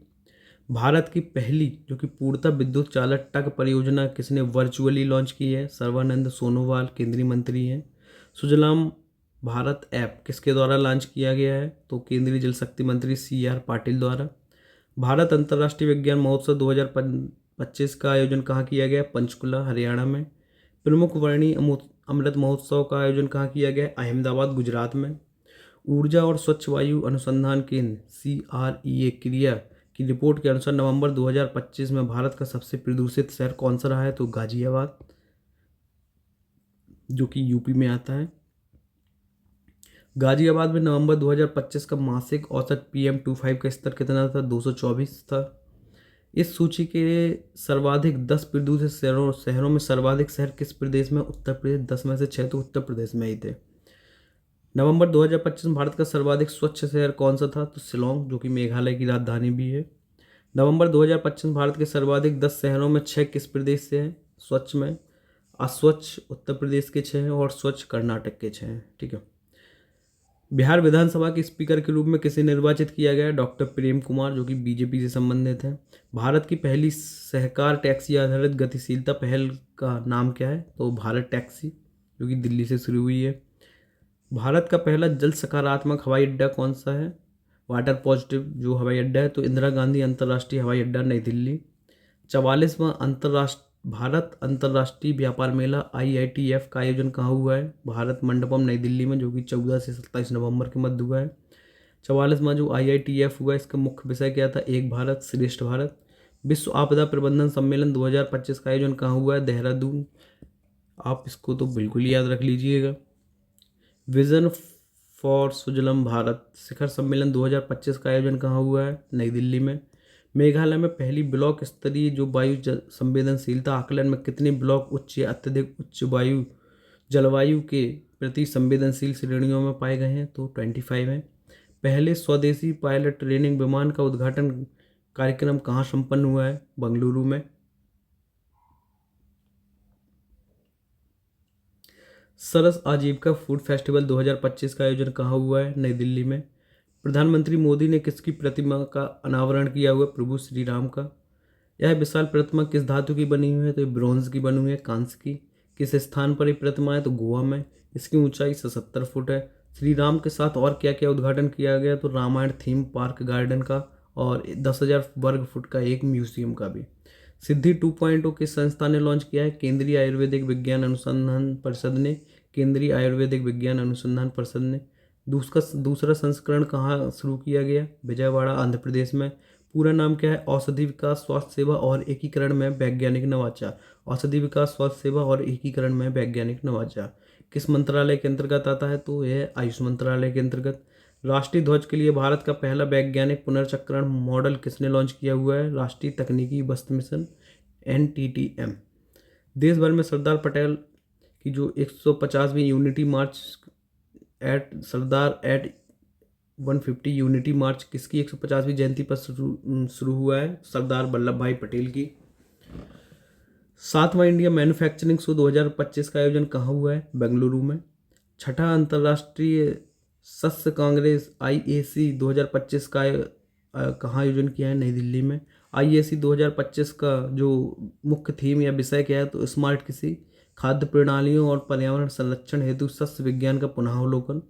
भारत की पहली जो कि पूर्णतः विद्युत चालित ट्रक परियोजना किसने वर्चुअली लॉन्च की है? सर्बानंद सोनोवाल केंद्रीय मंत्री हैं। सुजलाम भारत ऐप किसके द्वारा लॉन्च किया गया है? तो केंद्रीय जल शक्ति मंत्री CR पाटिल द्वारा। भारत अंतर्राष्ट्रीय विज्ञान महोत्सव 2025 का आयोजन कहाँ किया गया? पंचकुला हरियाणा में। प्रमुख वर्णी अमृत महोत्सव का आयोजन कहाँ किया गया? अहमदाबाद गुजरात में। ऊर्जा और स्वच्छ वायु अनुसंधान केंद्र CREA क्रिया की रिपोर्ट के अनुसार नवंबर 2025 में भारत का सबसे प्रदूषित शहर कौन सा रहा है? तो गाजियाबाद जो कि यूपी में आता है। गाजियाबाद में नवंबर 2025 का मासिक औसत PM2.5 का स्तर कितना था? 224 था। इस सूची के सर्वाधिक 10 प्रदूषित शहरों में सर्वाधिक शहर किस प्रदेश में? उत्तर प्रदेश। 10 में से 6 तो उत्तर प्रदेश में ही थे। नवंबर 2025 में भारत का सर्वाधिक स्वच्छ शहर कौन सा था? तो शिलोंग जो कि मेघालय की राजधानी भी है। नवंबर 2025 में भारत के सर्वाधिक 10 शहरों में 6 किस प्रदेश से हैं? स्वच्छ में अस्वच्छ उत्तर प्रदेश के 6 हैं और स्वच्छ कर्नाटक के 6 हैं। ठीक है। बिहार विधानसभा के स्पीकर के रूप में किसे निर्वाचित किया गया? डॉक्टर प्रेम कुमार जो कि बीजेपी से संबंधित हैं। भारत की पहली सहकार टैक्सी आधारित गतिशीलता पहल का नाम क्या है? तो भारत टैक्सी जो कि दिल्ली से शुरू हुई है। भारत का पहला जल सकारात्मक हवाई अड्डा कौन सा है? वाटर पॉजिटिव जो हवाई अड्डा है तो इंदिरा गांधी अंतर्राष्ट्रीय हवाई अड्डा नई दिल्ली। 44वां भारत अंतर्राष्ट्रीय व्यापार मेला IITF का आयोजन कहाँ हुआ है? भारत मंडपम नई दिल्ली में जो कि 14 से 27 नवंबर के मध्य हुआ है। 44वां जो IITF हुआ इसका मुख्य विषय क्या था? एक भारत श्रेष्ठ भारत। विश्व आपदा प्रबंधन सम्मेलन 2025 का आयोजन कहाँ हुआ है? देहरादून। आप इसको तो बिल्कुल याद रख लीजिएगा। विजन फॉर सुजलम भारत शिखर सम्मेलन 2025 का आयोजन कहाँ हुआ है? नई दिल्ली में। मेघालय में पहली ब्लॉक स्तरीय जो वायु संवेदनशीलता आकलन में कितने ब्लॉक उच्च या अत्यधिक उच्च वायु जलवायु के प्रति संवेदनशील श्रेणियों में पाए गए हैं? तो 25 हैं। पहले स्वदेशी पायलट ट्रेनिंग विमान का उद्घाटन कार्यक्रम कहाँ संपन्न हुआ है? बेंगलुरु में। सरस आजीविका फूड फेस्टिवल 2025 का आयोजन कहाँ हुआ है? नई दिल्ली में। प्रधानमंत्री मोदी ने किसकी प्रतिमा का अनावरण किया हुआ? प्रभु श्री राम का। यह विशाल प्रतिमा किस धातु की बनी हुई है? तो ब्रॉन्ज की बनी हुई है, कांस्य की। किस स्थान पर ये प्रतिमा है? तो गोवा में। इसकी ऊंचाई 77 फुट है। श्री राम के साथ और क्या क्या उद्घाटन किया गया? तो रामायण थीम पार्क गार्डन का और 10,000 वर्ग फुट का एक म्यूजियम का भी। सिद्धि 2.0 किस संस्था ने लॉन्च किया है? केंद्रीय आयुर्वेदिक विज्ञान अनुसंधान परिषद ने। केंद्रीय आयुर्वेदिक विज्ञान अनुसंधान परिषद ने। दूसरा संस्करण कहाँ शुरू किया गया? विजयवाड़ा आंध्र प्रदेश में। पूरा नाम क्या है? औषधि विकास स्वास्थ्य सेवा और एकीकरण में वैज्ञानिक नवाचार। औषधि विकास स्वास्थ्य सेवा और एकीकरण में वैज्ञानिक नवाचार किस मंत्रालय के अंतर्गत आता है? तो यह आयुष मंत्रालय के अंतर्गत। राष्ट्रीय ध्वज के लिए भारत का पहला वैज्ञानिक पुनर्चक्रण मॉडल किसने लॉन्च किया हुआ है? राष्ट्रीय तकनीकी वस्त्र मिशन NTTM। देश भर में सरदार पटेल की जो 150वीं यूनिटी मार्च 150 यूनिटी मार्च किसकी 150वीं जयंती पर शुरू हुआ है? सरदार वल्लभ भाई पटेल की। 7वां इंडिया मैन्युफैक्चरिंग शो 2025 का आयोजन कहाँ हुआ है? बेंगलुरु में। छठा अंतर्राष्ट्रीय सस्य कांग्रेस IAC 2025 का कहाँ आयोजन किया है? नई दिल्ली में। IAC 2025 का जो मुख्य थीम या विषय क्या है? तो स्मार्ट कृषि, खाद्य प्रणालियों और पर्यावरण संरक्षण हेतु सस्य विज्ञान का पुनः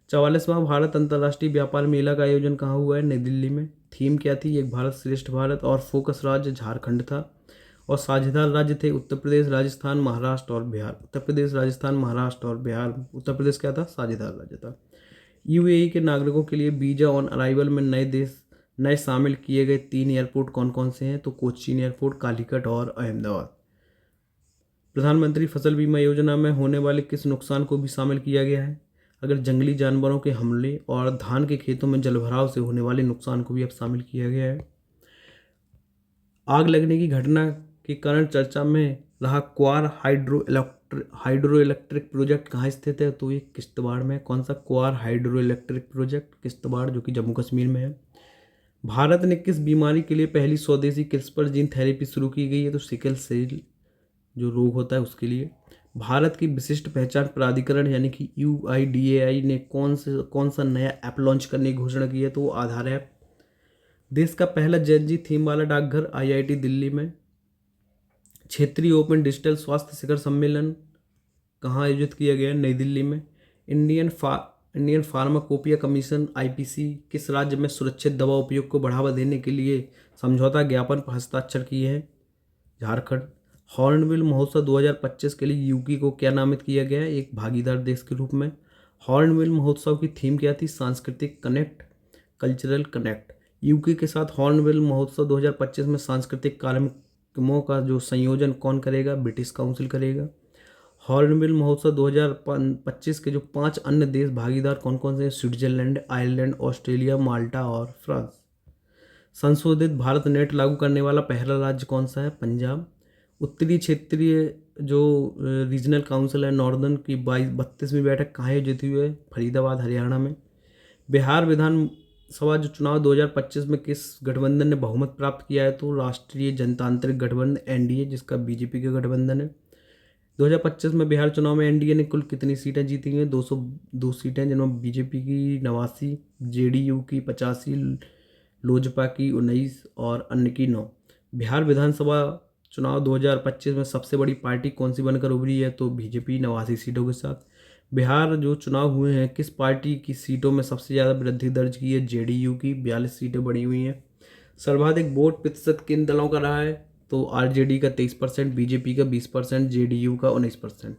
44वां भारत अंतर्राष्ट्रीय व्यापार मेला का आयोजन कहाँ हुआ है? नई दिल्ली में। थीम क्या थी? एक भारत श्रेष्ठ भारत, और फोकस राज्य झारखंड था, और साझेदार राज्य थे उत्तर प्रदेश, राजस्थान, महाराष्ट्र और बिहार। उत्तर प्रदेश, राजस्थान, महाराष्ट्र और बिहार। उत्तर प्रदेश क्या था? साझेदार राज्य था। UAE के नागरिकों के लिए वीजा ऑन अराइवल में नए शामिल किए गए 3 एयरपोर्ट कौन कौन से हैं? तो कोचीन एयरपोर्ट, कालीकट और अहमदाबाद। प्रधानमंत्री फसल बीमा योजना में होने वाले किस नुकसान को भी शामिल किया गया है? अगर जंगली जानवरों के हमले और धान के खेतों में जलभराव से होने वाले नुकसान को भी अब शामिल किया गया है। आग लगने की घटना के कारण चर्चा में रहा क्वार हाइड्रो इलेक्ट्रिक प्रोजेक्ट कहाँ स्थित है? तो ये किश्तवाड़ में। कौन सा? क्वार हाइड्रो इलेक्ट्रिक प्रोजेक्ट, किश्तवाड़, जो कि जम्मू कश्मीर में है। भारत ने किस बीमारी के लिए पहली स्वदेशी क्रिस्पर जीन थेरेपी शुरू की गई है? तो सिकल सेल जो रोग होता है उसके लिए। भारत की विशिष्ट पहचान प्राधिकरण यानी कि UIDAI ने कौन सा नया ऐप लॉन्च करने की घोषणा की है? तो वो आधार ऐप। देश का पहला Gen Z थीम वाला डाकघर IIT दिल्ली में। क्षेत्रीय ओपन डिजिटल स्वास्थ्य शिखर सम्मेलन कहाँ आयोजित किया गया? नई दिल्ली में। इंडियन फार्माकोपिया कमीशन IPC किस राज्य में सुरक्षित दवा उपयोग को बढ़ावा देने के लिए समझौता ज्ञापन पर हस्ताक्षर किए हैं? झारखंड। हॉर्नबिल महोत्सव 2025 के लिए यूके को क्या नामित किया गया है? एक भागीदार देश के रूप में। हॉर्नबिल महोत्सव की थीम क्या थी? सांस्कृतिक कनेक्ट, कल्चरल कनेक्ट। यूके के साथ हॉर्नबिल महोत्सव 2025 में सांस्कृतिक कार्यक्रमों का जो संयोजन कौन करेगा? ब्रिटिश काउंसिल करेगा। हॉर्नबिल महोत्सव 2025 के जो 5 अन्य देश भागीदार कौन कौन से हैं? स्विट्जरलैंड, आयरलैंड, ऑस्ट्रेलिया, माल्टा और फ्रांस। संशोधित भारत नेट लागू करने वाला पहला राज्य कौन सा है? पंजाब। उत्तरी क्षेत्रीय जो रीजनल काउंसिल है नॉर्दर्न की 32वीं बैठक कहाँ आयोजित हुई है? फरीदाबाद, हरियाणा में। बिहार विधानसभा जो चुनाव 2025 में किस गठबंधन ने बहुमत प्राप्त किया है? तो राष्ट्रीय जनतांत्रिक गठबंधन NDA, जिसका BJP का गठबंधन है। 2025 में बिहार चुनाव में NDA ने कुल कितनी सीटें जीती हैं? 202 सीटें, जिनमें BJP की 89, JDU की 85, लोजपा की 19 और अन्य की 9। बिहार विधानसभा चुनाव 2025 में सबसे बड़ी पार्टी कौन सी बनकर उभरी है? तो BJP 89 सीटों के साथ। बिहार जो चुनाव हुए हैं किस पार्टी की सीटों में सबसे ज़्यादा वृद्धि दर्ज की है? JDU की 42 सीटें बढ़ी हुई हैं। सर्वाधिक वोट प्रतिशत किन दलों का रहा है? तो RJD का 23%, BJP का 20%, JDU का 19%।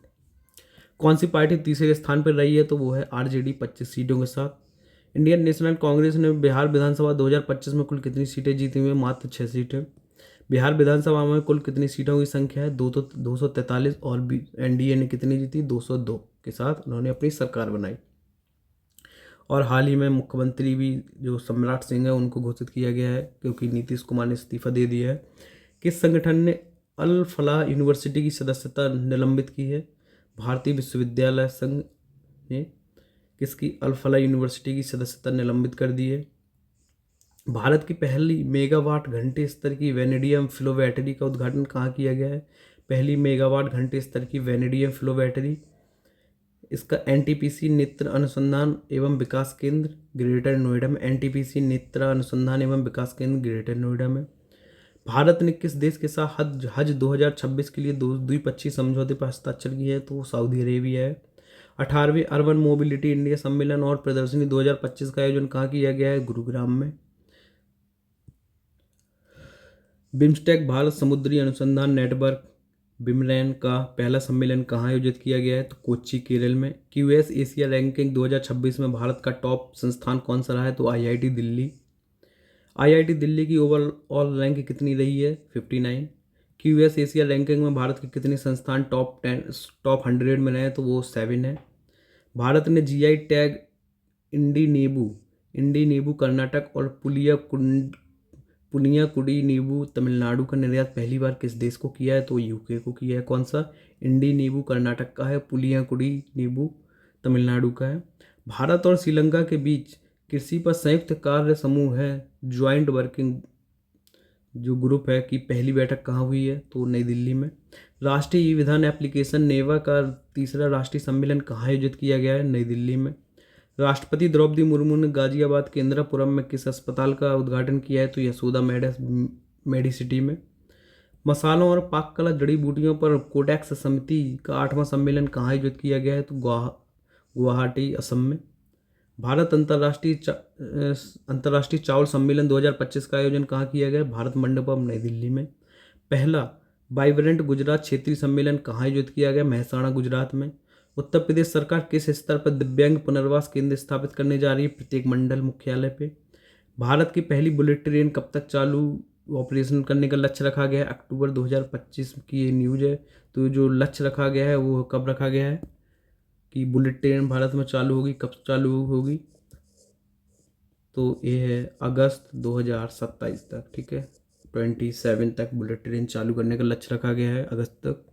कौन सी पार्टी तीसरे स्थान पर रही है? तो वो है RJD 25 सीटों के साथ। इंडियन नेशनल कांग्रेस ने बिहार विधानसभा 2025 में कुल कितनी सीटें जीती हुई? मात्र 6 सीटें। बिहार विधानसभा में कुल कितनी सीटों की संख्या है? 243, और NDA ने कितनी जीती? 202 के साथ उन्होंने अपनी सरकार बनाई। और हाल ही में मुख्यमंत्री भी जो सम्राट सिंह है उनको घोषित किया गया है, क्योंकि नीतीश कुमार ने इस्तीफा दे दिया है। किस संगठन ने अल फलाह यूनिवर्सिटी की सदस्यता निलंबित की है? भारतीय विश्वविद्यालय संघ ने किसकी अल फलाह यूनिवर्सिटी की सदस्यता निलंबित कर दी है? भारत की पहली मेगावाट घंटे स्तर की वेनेडियम फ्लो बैटरी का उद्घाटन कहाँ किया गया है? पहली मेगावाट घंटे स्तर की वेनेडियम फ्लो बैटरी, इसका NTPC नेत्र अनुसंधान एवं विकास केंद्र ग्रेटर नोएडा में। NTPC नेत्र अनुसंधान एवं विकास केंद्र ग्रेटर नोएडा में। भारत ने किस देश के साथ हज 2026 के लिए द्विपक्षीय समझौते पर हस्ताक्षर किए हैं? तो सऊदी अरेबिया है। 18वें अर्बन मोबिलिटी इंडिया सम्मेलन और प्रदर्शनी 2025 का आयोजन कहाँ किया गया है? गुरुग्राम में। बिम्स्टेक भारत समुद्री अनुसंधान नेटवर्क बिमरैन का पहला सम्मेलन कहाँ आयोजित किया गया है? तो कोच्चि, केरल में। QS एशिया रैंकिंग 2026 में भारत का टॉप संस्थान कौन सा रहा है? तो IIT दिल्ली। IIT दिल्ली की ओवरऑल रैंक कितनी रही है? 59। QS एशिया रैंकिंग में भारत के कितने संस्थान टॉप 100 में रहे हैं? तो वो 7 है। भारत ने GI टैग इंडी नींबू कर्नाटक और पुनियाकुडी नींबू तमिलनाडु का निर्यात पहली बार किस देश को किया है? तो UK को किया है। कौन सा? इंडी नींबू कर्नाटक का है, पुलियाकुडी नींबू तमिलनाडु का है। भारत और श्रीलंका के बीच कृषि पर संयुक्त कार्य समूह है, ज्वाइंट वर्किंग जो ग्रुप है की पहली बैठक कहाँ हुई है? तो नई दिल्ली में। राष्ट्रीय ई विधान एप्लीकेशन नेवा का तीसरा राष्ट्रीय सम्मेलन कहाँ आयोजित किया गया है? नई दिल्ली में। राष्ट्रपति द्रौपदी मुर्मू ने गाजियाबाद के इंदिरापुरम में किस अस्पताल का उद्घाटन किया है? तो यशोदा मेडिसिटी में। मसालों और पाक कला जड़ी बूटियों पर कोडेक्स समिति का 8वां सम्मेलन कहाँ आयोजित किया गया है? तो गुवाहाटी असम में। भारत अंतर्राष्ट्रीय चावल सम्मेलन 2025 का आयोजन कहाँ किया गया? भारत मंडपम नई दिल्ली में। पहला वाइब्रेंट गुजरात क्षेत्रीय सम्मेलन कहाँ आयोजित किया गया? महसाणा गुजरात में। उत्तर प्रदेश सरकार किस स्तर पर दिव्यांग पुनर्वास केंद्र स्थापित करने जा रही है? प्रत्येक मंडल मुख्यालय पे। भारत की पहली बुलेट ट्रेन कब तक चालू ऑपरेशन करने का लक्ष्य रखा गया है? अक्टूबर 2025 की ये न्यूज है। तो जो लक्ष्य रखा गया है वो कब रखा गया है कि बुलेट ट्रेन भारत में चालू होगी, कब चालू होगी? तो ये है अगस्त 2027 तक, ठीक है। 27 तक बुलेट ट्रेन चालू करने का लक्ष्य रखा गया है, अगस्त तक।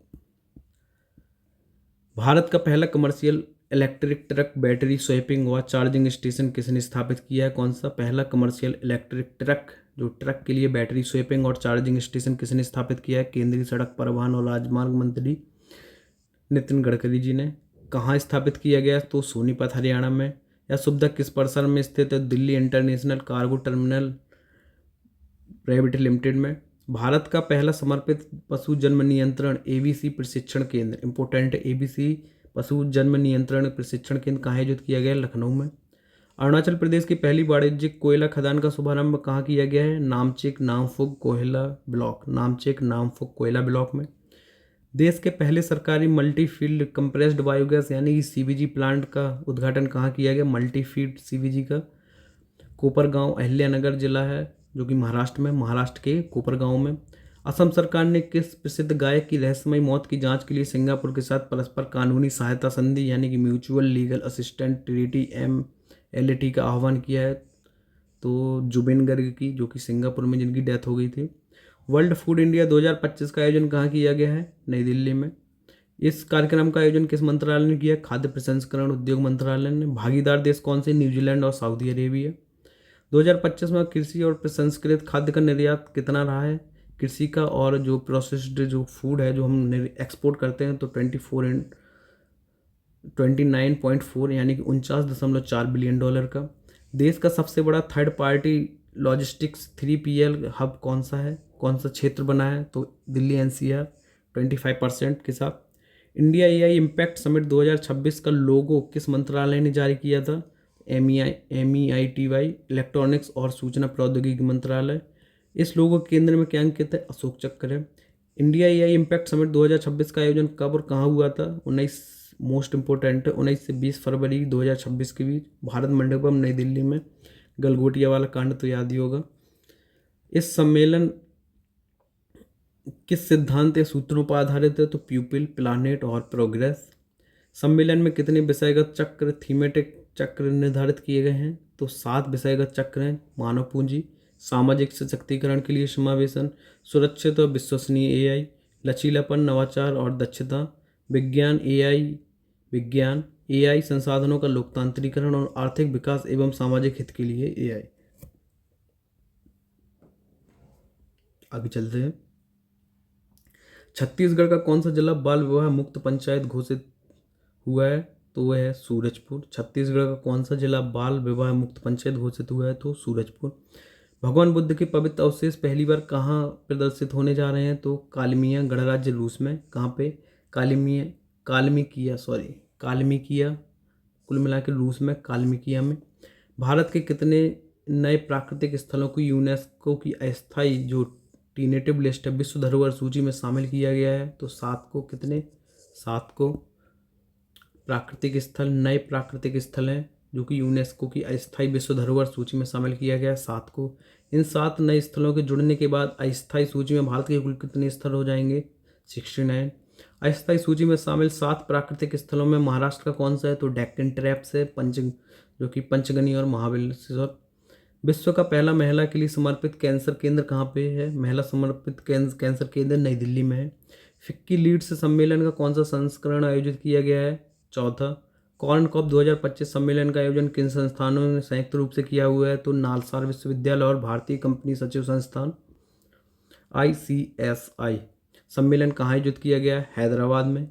भारत का पहला commercial electric truck battery swapping व चार्जिंग स्टेशन किसने स्थापित किया है? कौन सा पहला कमर्शियल इलेक्ट्रिक ट्रक जो ट्रक के लिए बैटरी स्वैपिंग और चार्जिंग स्टेशन किसने स्थापित किया है? केंद्रीय सड़क परिवहन और राजमार्ग मंत्री नितिन गडकरी जी ने। कहाँ स्थापित किया गया? तो सोनीपत हरियाणा में। यह सुविधा किस परिसर में स्थित है? Delhi international cargo terminal private limited में। भारत का पहला समर्पित पशु जन्म नियंत्रण एबीसी प्रशिक्षण केंद्र इंपोर्टेंट एबीसी पशु जन्म नियंत्रण प्रशिक्षण केंद्र कहाँ आयोजित किया गया है? लखनऊ में। अरुणाचल प्रदेश की पहली वाणिज्यिक कोयला खदान का शुभारंभ कहाँ किया गया है? नामचेक नामफुक कोयला ब्लॉक, नामचेक नामफुक कोयला ब्लॉक में। देश के पहले सरकारी मल्टी फील्ड कंप्रेस्ड बायोगैस यानी कि सीबीजी प्लांट का उद्घाटन कहाँ किया गया? मल्टी फील्ड सीबीजी का कोपरगांव अहिल्यानगर जिला है जो कि महाराष्ट्र में, महाराष्ट्र के कोपरगांव में। असम सरकार ने किस प्रसिद्ध गायक की रहस्यमयी मौत की जांच के लिए सिंगापुर के साथ परस्पर कानूनी सहायता संधि यानी कि mutual legal assistant treaty MLAT का आह्वान किया है? तो जुबिन गर्ग की, जो कि सिंगापुर में जिनकी डेथ हो गई थी। वर्ल्ड फूड इंडिया 2025 का आयोजन कहाँ किया गया है? नई दिल्ली में। इस कार्यक्रम का आयोजन किस मंत्रालय ने किया? खाद्य प्रसंस्करण उद्योग मंत्रालय ने। भागीदार देश कौन से? न्यूजीलैंड और सऊदी अरेबिया। 2025 में कृषि और प्रसंस्कृत खाद्य का निर्यात कितना रहा है? कृषि का और जो प्रोसेस्ड जो फूड है जो हम एक्सपोर्ट करते हैं तो 29.4 यानी कि 49.4 बिलियन डॉलर का। देश का सबसे बड़ा third party logistics 3PL hub कौन सा है, कौन सा क्षेत्र बना है? तो दिल्ली NCR 25% के साथ। इंडिया AI इम्पैक्ट समिट 2026 का लोगो किस मंत्रालय ने जारी किया था? MEITY इलेक्ट्रॉनिक्स और सूचना प्रौद्योगिकी मंत्रालय। इस लोगो के केंद्र में क्या अंकित है? अशोक चक्र है। इंडिया AI इम्पैक्ट समिट 2026 का आयोजन कब और कहाँ हुआ था? 19 से 20 फरवरी 2026 के बीच भारत मंडपम नई दिल्ली में। गलगोटिया वाला कांड तो याद ही होगा। इस सम्मेलन किस सिद्धांत या सूत्रों पर आधारित है? तो प्यूपिल, प्लानेट और प्रोग्रेस। सम्मेलन में कितने विषयगत चक्र थीमेटिक चक्र निर्धारित किए गए हैं? तो 7 विषयगत चक्र हैं। मानव पूंजी, सामाजिक सशक्तिकरण के लिए समावेशन, सुरक्षित और विश्वसनीय AI, लचीलापन, नवाचार और दक्षता, विज्ञान AI संसाधनों का लोकतांत्रिकरण और आर्थिक विकास एवं सामाजिक हित के लिए AI। आगे चलते हैं। छत्तीसगढ़ का कौन सा जिला बाल विवाह मुक्त पंचायत घोषित हुआ है? तो वह है सूरजपुर। छत्तीसगढ़ का कौन सा जिला बाल विवाह मुक्त पंचायत घोषित हुआ है? तो सूरजपुर। भगवान बुद्ध के पवित्र अवशेष पहली बार कहाँ प्रदर्शित होने जा रहे हैं? तो कालमिया गणराज्य रूस में। कहाँ पे? कालमिकिया, कुल मिला के रूस में, कालमिकिया में। भारत के कितने नए प्राकृतिक स्थलों को यूनेस्को की अस्थायी जो टेंटेटिव लिस्ट है विश्व धरोहर सूची में शामिल किया गया है? तो 7 को। कितने? 7 को प्राकृतिक स्थल, नए प्राकृतिक स्थल हैं जो कि यूनेस्को की अस्थायी विश्व धरोहर सूची में शामिल किया गया है, 7 को। इन 7 नए स्थलों के जुड़ने के बाद अस्थायी सूची में भारत के कुल कितने स्थल हो जाएंगे? 69। अस्थायी सूची में शामिल 7 प्राकृतिक स्थलों में महाराष्ट्र का कौन सा है? तो डेक्कन ट्रैप्स है, जो कि पंचगनी और महाबलेश्वर। विश्व का पहला महिला के लिए समर्पित कैंसर केंद्र कहाँ पे है? महिला समर्पित कैंसर केंद्र नई दिल्ली में है। फिक्की लीड्स सम्मेलन का कौन सा संस्करण आयोजित किया गया है? 4था। कॉर्नकॉप 2025 सम्मेलन का आयोजन किन संस्थानों ने संयुक्त रूप से किया हुआ है? तो नालसार विश्वविद्यालय और भारतीय कंपनी सचिव संस्थान ICSI। सम्मेलन कहाँ आयोजित किया गया है? हैदराबाद में।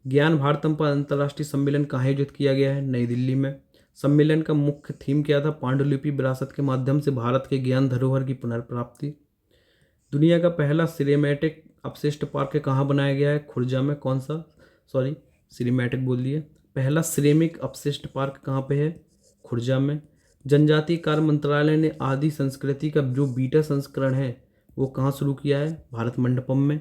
ज्ञान भारतम पर अंतर्राष्ट्रीय सम्मेलन कहाँ आयोजित किया गया है? नई दिल्ली में। सम्मेलन का मुख्य थीम क्या था? पांडुलिपि विरासत के माध्यम से भारत के ज्ञान धरोहर की पुनर्प्राप्ति। दुनिया का पहला सिनेमैटिक अपशिष्ट पार्क कहाँ बनाया गया है? खुर्जा में। कौन सा? सिनेमैटिक बोल दिया। पहला सिरेमिक अपशिष्ट पार्क कहाँ पे है? खुर्जा में। जनजातीय कार्य मंत्रालय ने आदि संस्कृति का जो बीटा संस्करण है वो कहाँ शुरू किया है? भारत मंडपम में।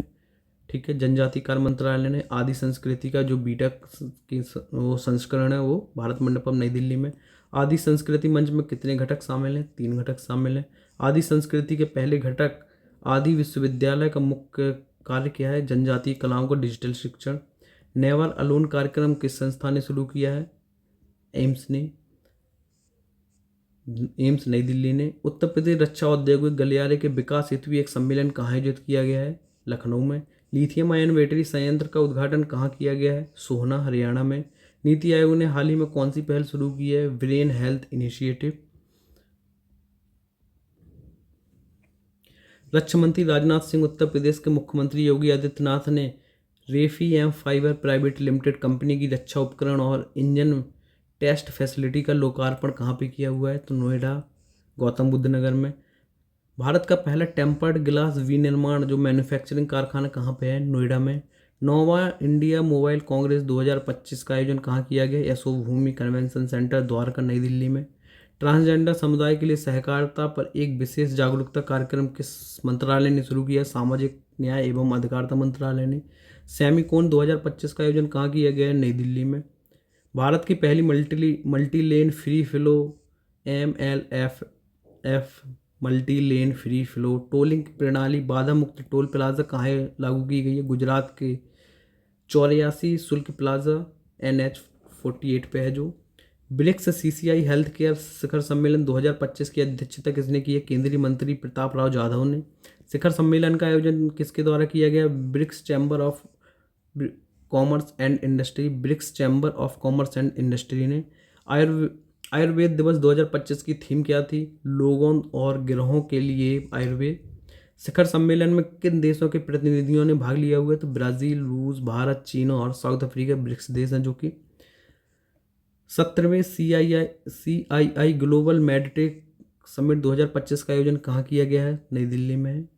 ठीक है, जनजातीय कार्य मंत्रालय ने आदि संस्कृति का जो बीटा की वो संस्करण है वो भारत मंडपम नई दिल्ली में। आदि संस्कृति मंच में कितने घटक शामिल हैं? 3 घटक शामिल हैं। आदि संस्कृति के पहले घटक आदि विश्वविद्यालय का मुख्य कार्य क्या है? जनजातीय कलाओं का डिजिटल शिक्षण। नेवर अलोन कार्यक्रम किस संस्था ने शुरू किया है? एम्स नई दिल्ली ने। उत्तर प्रदेश रक्षा औद्योगिक गलियारे के विकास हेतु एक सम्मेलन कहाँ आयोजित किया गया है? लखनऊ में। लिथियम आयन बैटरी संयंत्र का उद्घाटन कहाँ किया गया है? सोहना, हरियाणा में। नीति आयोग ने हाल ही में कौन सी पहल शुरू की है? Brain health initiative. रक्षा मंत्री राजनाथ सिंह उत्तर प्रदेश के मुख्यमंत्री योगी आदित्यनाथ ने रेफीएम फाइबर प्राइवेट लिमिटेड कंपनी की रक्षा उपकरण और इंजन टेस्ट फैसिलिटी का लोकार्पण कहाँ पे किया हुआ है? तो नोएडा, गौतम बुद्ध नगर में। भारत का पहला टेम्पर्ड ग्लास विनिर्माण जो मैन्युफैक्चरिंग कारखाना कहाँ पे है? नोएडा में। 9वां इंडिया मोबाइल कांग्रेस 2025 का आयोजन कहाँ किया गया? यशोभ भूमि कन्वेंशन सेंटर, द्वारका, नई दिल्ली में। ट्रांसजेंडर समुदाय के लिए सहकारिता पर एक विशेष जागरूकता कार्यक्रम किस मंत्रालय ने शुरू किया? सामाजिक न्याय एवं अधिकारिता मंत्रालय ने। सेमिकोन 2025 का आयोजन कहाँ किया गया है? नई दिल्ली में। भारत की पहली multi lane free flow MLFF multi lane free flow tolling प्रणाली बाधा मुक्त टोल प्लाजा कहाँ लागू की गई है? गुजरात के 84 शुल्क प्लाजा NH48 पे है जो। ब्रिक्स CCI हेल्थ केयर शिखर सम्मेलन 2025 की अध्यक्षता किसने की है? केंद्रीय मंत्री प्रताप राव जाधव ने। शिखर सम्मेलन का आयोजन किसके द्वारा किया गया? BRICS chamber of commerce and industry. BRICS chamber of commerce and industry ने। आयुर्वेद दिवस 2025 की थीम क्या थी? लोगों और गिरोहों के लिए आयुर्वेद। शिखर सम्मेलन में किन देशों के प्रतिनिधियों ने भाग लिया हुआ है? तो ब्राज़ील, रूस, भारत, चीन और साउथ अफ्रीका ब्रिक्स देश हैं जो कि। 17वें CII ग्लोबल मेडटेक समिट 2025 का आयोजन कहाँ किया गया है? नई दिल्ली में है।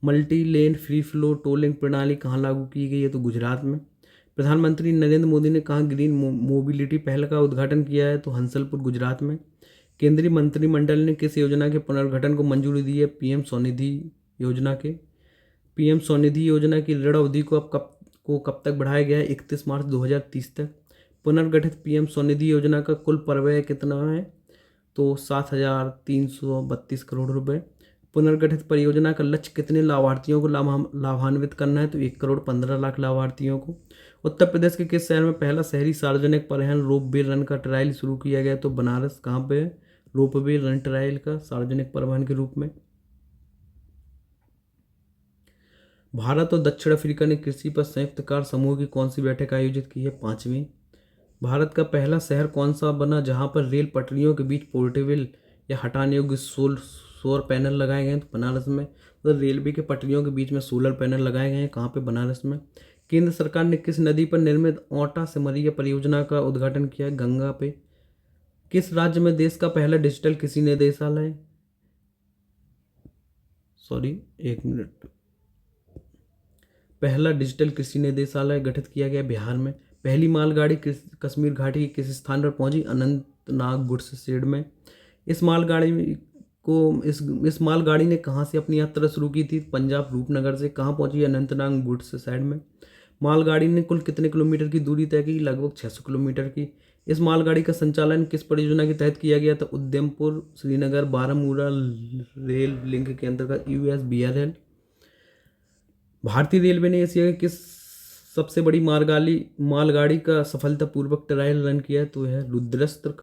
Multi lane free flow tolling प्रणाली कहाँ लागू की गई है? तो गुजरात में। प्रधानमंत्री नरेंद्र मोदी ने कहाँ ग्रीन मोबिलिटी पहल का उद्घाटन किया है? तो हंसलपुर, गुजरात में। केंद्रीय मंत्रिमंडल ने किस योजना के पुनर्गठन को मंजूरी दी है? PM स्वनिधि योजना के। PM स्वनिधि योजना की ऋण अवधि को कब तक बढ़ाया गया है? 31 मार्च 2030 तक। पुनर्गठित PM स्वनिधि योजना का कुल परिव्यय कितना है? तो 7,332 करोड़ रुपए। पुनर्गठित परियोजना का लक्ष्य कितने लाभार्थियों को लाभान्वित करना है? तो 1,15 लाख लाभार्थियों को। उत्तर प्रदेश के किस शहर में पहला शहरी सार्वजनिक परिवहन रोपवे रन का ट्रायल शुरू किया गया? तो बनारस। कहाँ पे है? रोपवे रन ट्रायल का सार्वजनिक परिवहन के रूप में। भारत और दक्षिण अफ्रीका ने कृषि पर संयुक्त कार्य समूह की कौन सी बैठक आयोजित की है? 5वीं। भारत का पहला शहर कौन सा बना जहां पर रेल पटरियों के बीच पोर्टेबल या हटाने योग्य सोलर पैनल लगाए गए हैं? तो बनारस में। मतलब रेलवे के पटरियों के बीच में सोलर पैनल लगाए गए हैं। कहाँ पे? बनारस में। केंद्र सरकार ने किस नदी पर निर्मित ओटा सिमरिया परियोजना का उद्घाटन किया? गंगा पे। किस राज्य में देश का पहला डिजिटल कृषि निदेशालय पहला डिजिटल कृषि निदेशालय गठित किया गया? बिहार में। पहली मालगाड़ी कश्मीर घाटी के किस स्थान पर पहुंची? अनंतनाग गुड्स शेड में। इस मालगाड़ी ने कहां से अपनी यात्रा शुरू की थी? पंजाब रूपनगर से। कहां पहुंची? अनंतनाग गुड्स शेड में। मालगाड़ी ने कुल कितने किलोमीटर की दूरी तय की? लगभग 600 किलोमीटर की। इस मालगाड़ी का संचालन किस परियोजना के तहत किया गया था? उधमपुर श्रीनगर बारामूला रेल लिंक के अंतर्गत USBRL। भारतीय रेलवे ने एशिया के किस सबसे बड़ी मालगाड़ी का सफलतापूर्वक ट्रायल रन किया है? तो यह रुद्रस्त्र।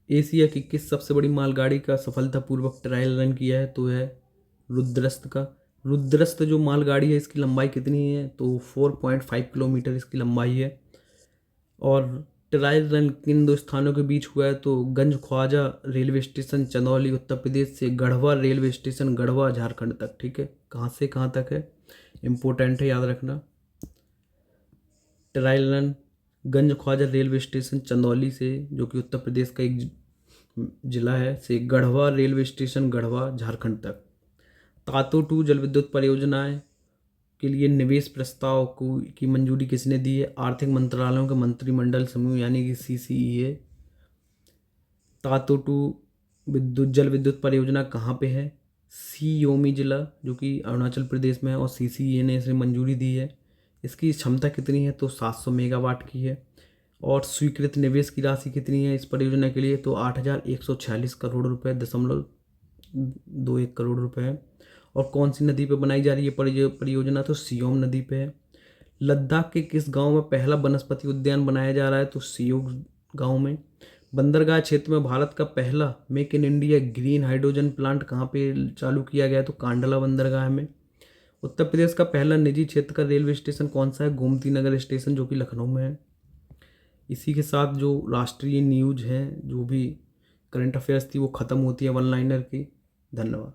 एशिया की किस सबसे बड़ी मालगाड़ी का सफलतापूर्वक ट्रायल रन किया है? तो है रुद्रस्त्र का। रुद्रस्त्र जो मालगाड़ी है इसकी लंबाई कितनी है? तो 4.5 किलोमीटर इसकी लंबाई है। और ट्रायल रन किन दो स्थानों के बीच हुआ है? तो गंज ख्वाजा रेलवे स्टेशन चंदौली उत्तर प्रदेश से गढ़वा रेलवे स्टेशन गढ़वा झारखंड तक। ठीक है, कहाँ से कहाँ तक है, इम्पोर्टेंट है, याद रखना। ट्रायल रन गंज ख्वाजा रेलवे स्टेशन चंदौली से, जो कि उत्तर प्रदेश का एक जिला है, से गढ़वा रेलवे स्टेशन गढ़वा झारखंड तक। तातो 2 जल विद्युत परियोजनाएं के लिए निवेश प्रस्ताव की मंजूरी किसने दी है? आर्थिक मंत्रालयों के मंत्रिमंडल समूह यानी कि CCEA। तातो 2 जल विद्युत परियोजना कहाँ पे है? सी योमी जिला, जो कि अरुणाचल प्रदेश में है, और CCEA ने इसे मंजूरी दी है। इसकी क्षमता कितनी है? तो 700 मेगावाट की है। और स्वीकृत निवेश की राशि कितनी है इस परियोजना के लिए? तो 8,146 करोड़ रुपये, 0.21 करोड़ रुपये है। और कौन सी नदी पे बनाई जा रही है परियोजना? तो सियोम नदी पे है। लद्दाख के किस गांव में पहला वनस्पति उद्यान बनाया जा रहा है? तो सियोग गांव में। बंदरगाह क्षेत्र में भारत का पहला make in India green hydrogen plant कहाँ पे चालू किया गया? तो कांडला बंदरगाह में। उत्तर प्रदेश का पहला निजी क्षेत्र का रेलवे स्टेशन कौन सा है? गोमती नगर स्टेशन, जो कि लखनऊ में है। इसी के साथ जो राष्ट्रीय न्यूज हैं, जो भी करंट अफेयर्स थी, वो ख़त्म होती है वन लाइनर की। धन्यवाद।